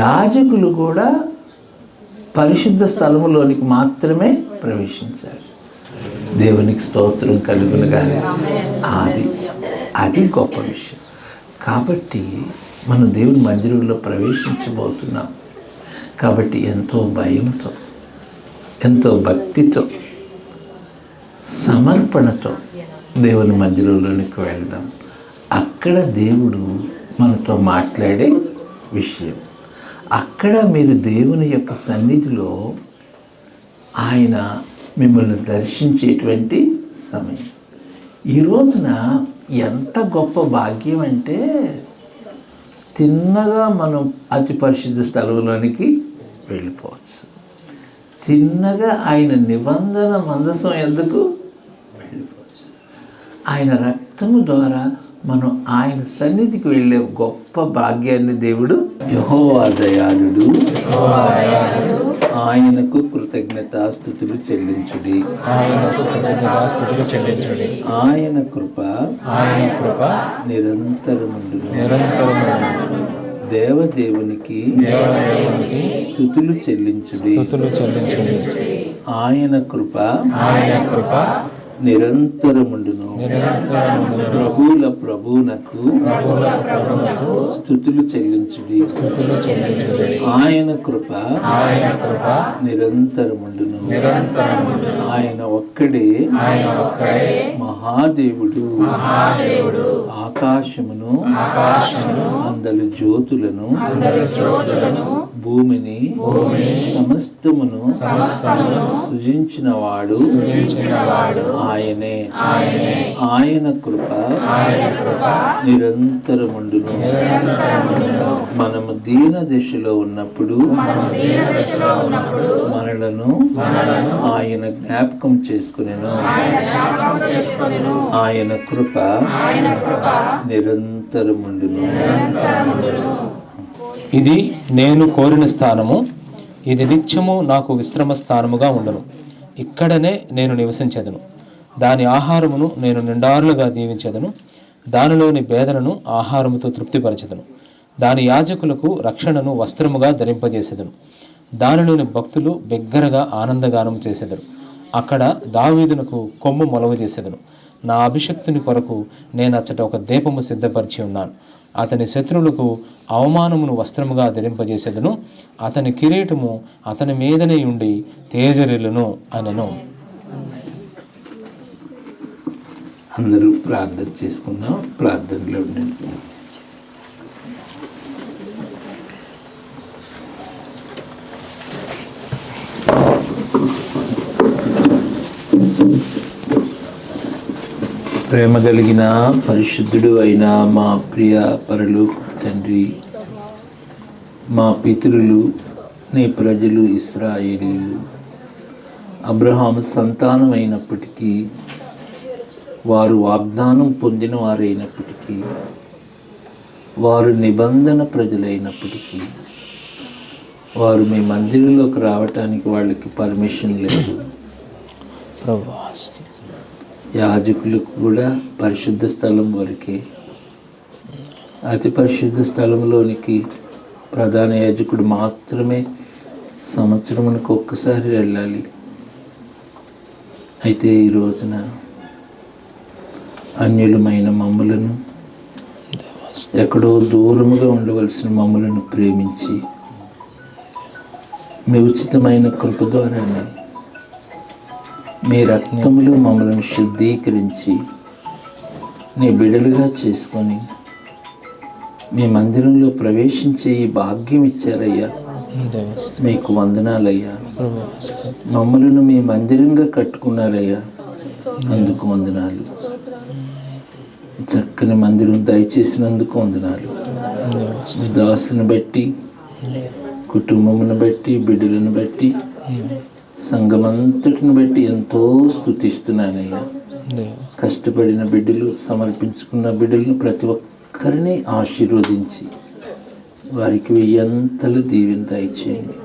యాజకులు కూడా పరిశుద్ధ స్థలములోనికి మాత్రమే ప్రవేశించాలి. దేవునికి స్తోత్రం కలుగునుగా. అది గొప్ప విషయం. కాబట్టి మనం దేవుని మందిరంలో ప్రవేశించబోతున్నాం. కాబట్టి ఎంతో భయంతో, ఎంతో భక్తితో, సమర్పణతో దేవుని మందిరంలోనికి వెళ్దాం. అక్కడ దేవుడు మనతో మాట్లాడే విషయం. అక్కడ మీరు దేవుని యొక్క సన్నిధిలో ఆయన మిమ్మల్ని దర్శించేటువంటి సమయం. ఈ రోజున ఎంత గొప్ప భాగ్యం అంటే, తిన్నగా మనం అతి పరిశుద్ధ స్థలంలోనికి వెళ్ళిపోవచ్చు. తిన్నగా ఆయన నిబంధన మందసం ఎందుకు వెళ్ళిపోవచ్చు. ఆయన రక్తము ద్వారా మనం ఆయన సన్నిధికి వెళ్ళే గొప్ప భాగ్యాన్ని దేవుడు యెహోవా దయాళుడు, ఆయనకు కృతజ్ఞతాస్తుతులు చెల్లించుడి. ఆయన కృప నిరంతరముండును. దేవదేవునికి స్తుతులు చెల్లించుడి. ఆయన కృప నిరంతరముండును. ప్రభువుల ప్రభువునకు స్తుతులు చెల్లించుడి. ఆయన కృప నిరంతరముండును. ఆయన ఒక్కడే మహాదేవుడు. ఆకాశమును అందలి జ్యోతులను భూమిని సమస్తమును సృజించిన వాడు ఆయనే. ఆయన కృప నిరంతరముండును. మనము దీన దశలో ఉన్నప్పుడు మనలను ఆయన జ్ఞాపకం చేసుకునేను. ఆయన కృప నిరంతరముండును. ఇది నేను కోరిన స్థానము, ఇది నిత్యము నాకు విశ్రమ స్థానముగా ఉండను. ఇక్కడనే నేను నివసించెదను. దాని ఆహారమును నేను నిండారులుగా దీవించెదను. దానిలోని బేదలను ఆహారముతో తృప్తిపరచెదను. దాని యాజకులకు రక్షణను వస్త్రముగా ధరింపజేసెదను. దానిలోని భక్తులు బిగ్గరగా ఆనందగానం చేసెదరు. అక్కడ దావీదునకు కొమ్ము మొలవ చేసెదను. నా అభిషక్తుని కొరకు నేను అచ్చట ఒక దీపము సిద్ధపరిచి ఉన్నాను. అతని శత్రువులకు అవమానమును వస్త్రముగా ధరింపజేసేదను. అతని కిరీటము అతని మీదనే ఉండి తేజరిల్లును అనెను. అందరూ ప్రార్థన చేసుకుందాం. ప్రార్థనలో ఉండండి. ప్రేమ కలిగిన పరిశుద్ధుడు అయిన మా ప్రియ పరలోక తండ్రి, మా పితరులు నీ ప్రజలు ఇశ్రాయేలీయులు అబ్రహాము సంతానమైనప్పటికీ, వారు వాగ్దానం పొందిన వారైనప్పటికీ, వారు నిబంధన ప్రజలైనప్పటికీ, వారు మీ మందిరంలోకి రావటానికి వాళ్ళకి పర్మిషన్ లేదు. యాజకులకు కూడా పరిశుద్ధ స్థలం వరకే. అతి పరిశుద్ధ స్థలంలోనికి ప్రధాన యాజకుడు మాత్రమే సంవత్సరమునికి ఒక్కసారి వెళ్ళాలి. అయితే ఈ రోజున అన్యులమైన మమ్ములను, ఎక్కడో దూరముగా ఉండవలసిన మమ్ములను ప్రేమించి మీ ఉచితమైన కృప ద్వారానే మీ రక్తములో మమ్మల్ని శుద్ధీకరించి నీ బిడ్డలుగా చేసుకొని మీ మందిరంలో ప్రవేశించే ఈ భాగ్యం ఇచ్చారయ్యా. మీకు వందనాలయ్యా. మమ్మలను మీ మందిరంగా కట్టుకున్నారయ్యా, అందుకు వందనాలు. చక్కని మందిరం దయచేసినందుకు వందనాలు. దాసుని బట్టి, కుటుంబమును బట్టి, బిడ్డలను బట్టి, సంఘమంతటిని బట్టి ఎంతో స్తుతిస్తున్నానయ్యా. కష్టపడిన బిడ్డలు, సమర్పించుకున్న బిడ్డలను ప్రతి ఒక్కరిని ఆశీర్వదించి వారికి 1000 దీవెన దయచేయండి.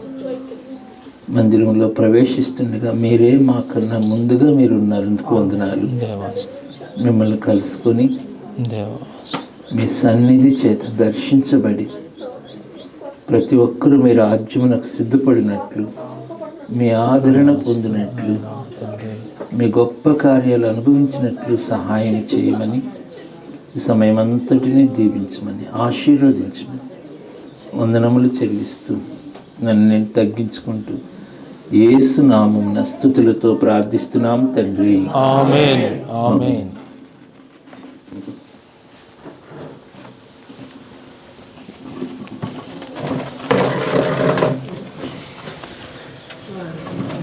మందిరంలో ప్రవేశిస్తుండగా మీరే మాకన్నా ముందుగా మీరు ఉన్నారందుకు వందనాలు. మిమ్మల్ని కలుసుకొని మీ సన్నిధి చేత దర్శించబడి ప్రతి ఒక్కరూ మీ రాజ్యమునకు సిద్ధపడినట్లు, మీ ఆదరణ పొందినట్లు, మీ గొప్ప కార్యాలు అనుభవించినట్లు సహాయం చేయమని, ఈ సమయం అంతటినీ దీవించమని, ఆశీర్వదించమని వందనములు చెల్లిస్తూ నన్ను నేను తగ్గించుకుంటూ యేసు నామమున స్తుతులతో ప్రార్థిస్తున్నాం తండ్రి. ఆమేన్. ఆమేన్.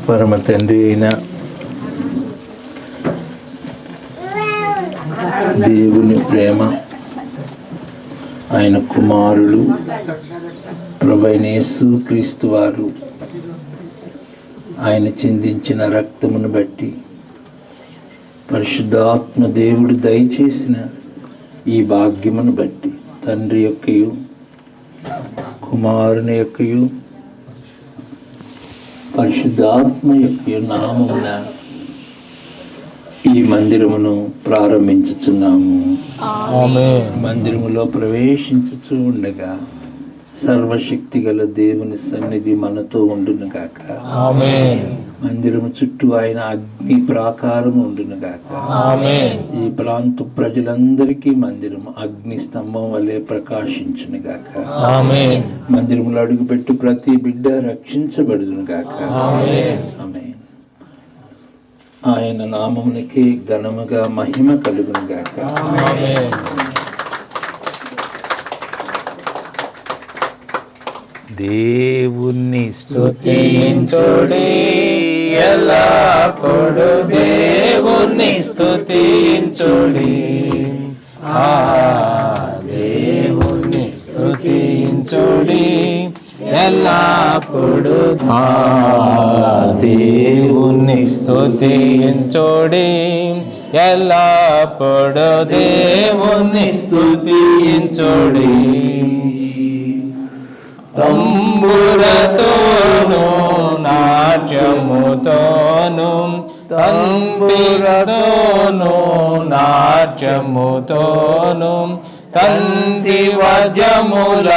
పరమ తండ్రి అయిన దేవుని ప్రేమ, ఆయన కుమారుడు ప్రభువైన యేసుక్రీస్తు వారు ఆయన చిందించిన రక్తమును బట్టి, పరిశుద్ధాత్మ దేవుడు దయచేసిన ఈ భాగ్యమును బట్టి, తండ్రి యొక్కయు కుమారుని యొక్కయు పరిశుద్ధాత్మ యొక్క నామమున ఈ మందిరమును ప్రారంభించుచున్నాము. మందిరములో ప్రవేశించుచూ ఉండగా సర్వశక్తి గల దేవుని సన్నిధి మనతో ఉండునుగాక. మందిరము చుట్టూ ఆయన అగ్ని ప్రాకారము ఉండునుగాక. ఈ ప్రాంత ప్రజలందరికీ మందిరము అగ్ని స్తంభం వలె ప్రకాశించునుగాక. మందిరములో అడుగుపెట్టు ప్రతి బిడ్డ రక్షించబడునుగాక. ఆమేన్. ఆయన నామమునకే ఘనముగా మహిమ కలుగునుగాక. దేవుణ్ణి స్తుతించుడి ఎల్లప్పుడు, దేవుణ్ణి స్తుతించుడి. దేవుణ్ణి స్తుతించుడి ఎల్లప్పుడు, దేవుణ్ణి స్తుతించుడి ఎల్లప్పుడు, దేవుణ్ణి స్తుతించుడి. తంబురతోను నాట్యముతోను, తంబురతోను నాట్యముతోను, తంతి వజ్రములతో,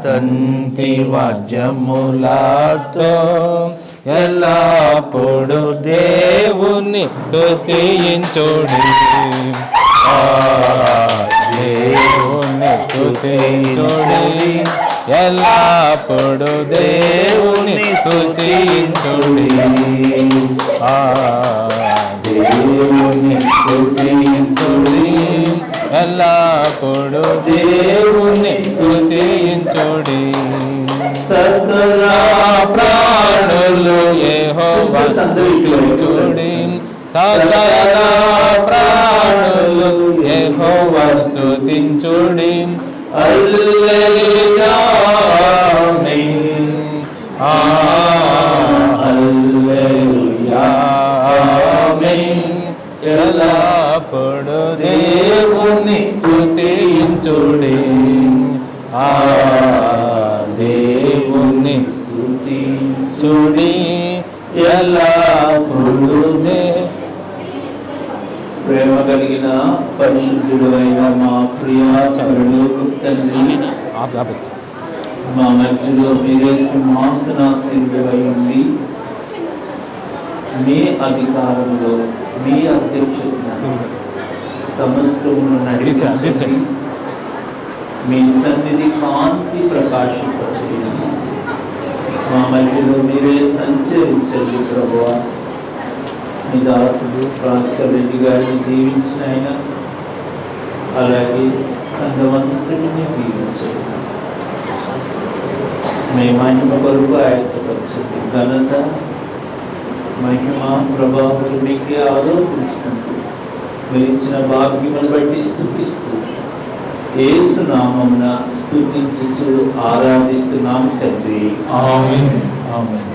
తంతి వజ్రములతో ఎల్లప్పుడు దేవుణ్ణి స్తుతించుడి. దేవుణ్ణి స్తుతించుడి ఎల్లప్పుడు, దేవుణ్ణి స్తుతించుడి. దేవుణ్ణి స్తుతించుడి ఎల్లప్పుడు, దేవుణ్ణి స్తుతించుడి. సకల ప్రాణులు యెహోవా స్తుతించుడి, సకల ప్రాణులు యెహోవా స్తుతించుడి. హల్లెలూయా ఆమేన్, హల్లెలూయా ఆమేన్. ఎల్లప్పుడు దేవుని స్తుతించుడి, ఆ దేవుని స్తుతించుడి ఎల్లప్పుడు. ప్రేమ కలిగిన పరిశుద్ధుడు అయిన మా ప్రియ పరలోక తండ్రి, మా మధ్యలో మీరే సింహాసనాసీనుడై ఉండి మీ అధికారంలో మీ అధ్యక్షతన సమస్తమును నడిపించి మీ సన్నిధి కాంతి ప్రకాశింపచేయండి. మా మధ్యలో మీరే సంచరించండి ప్రభువా. మీ దాసుడు భాస్కర్ రెడ్డి గారిని జీవించిన ఆయన, అలాగే సంఘమంతటిని జీవించండి. మీ మహిమ కొరకు ఆయత్తపరచండి. ఘనత మహిమ ప్రభావం మీకే ఆరోపించుకుంటూ మీరు ఇచ్చిన భాగ్యమును బట్టి స్తుతిస్తూ యేసు నామమున స్తుతించుచు ఆరాధిస్తున్నాం తండ్రి. ఆమేన్. ఆమేన్.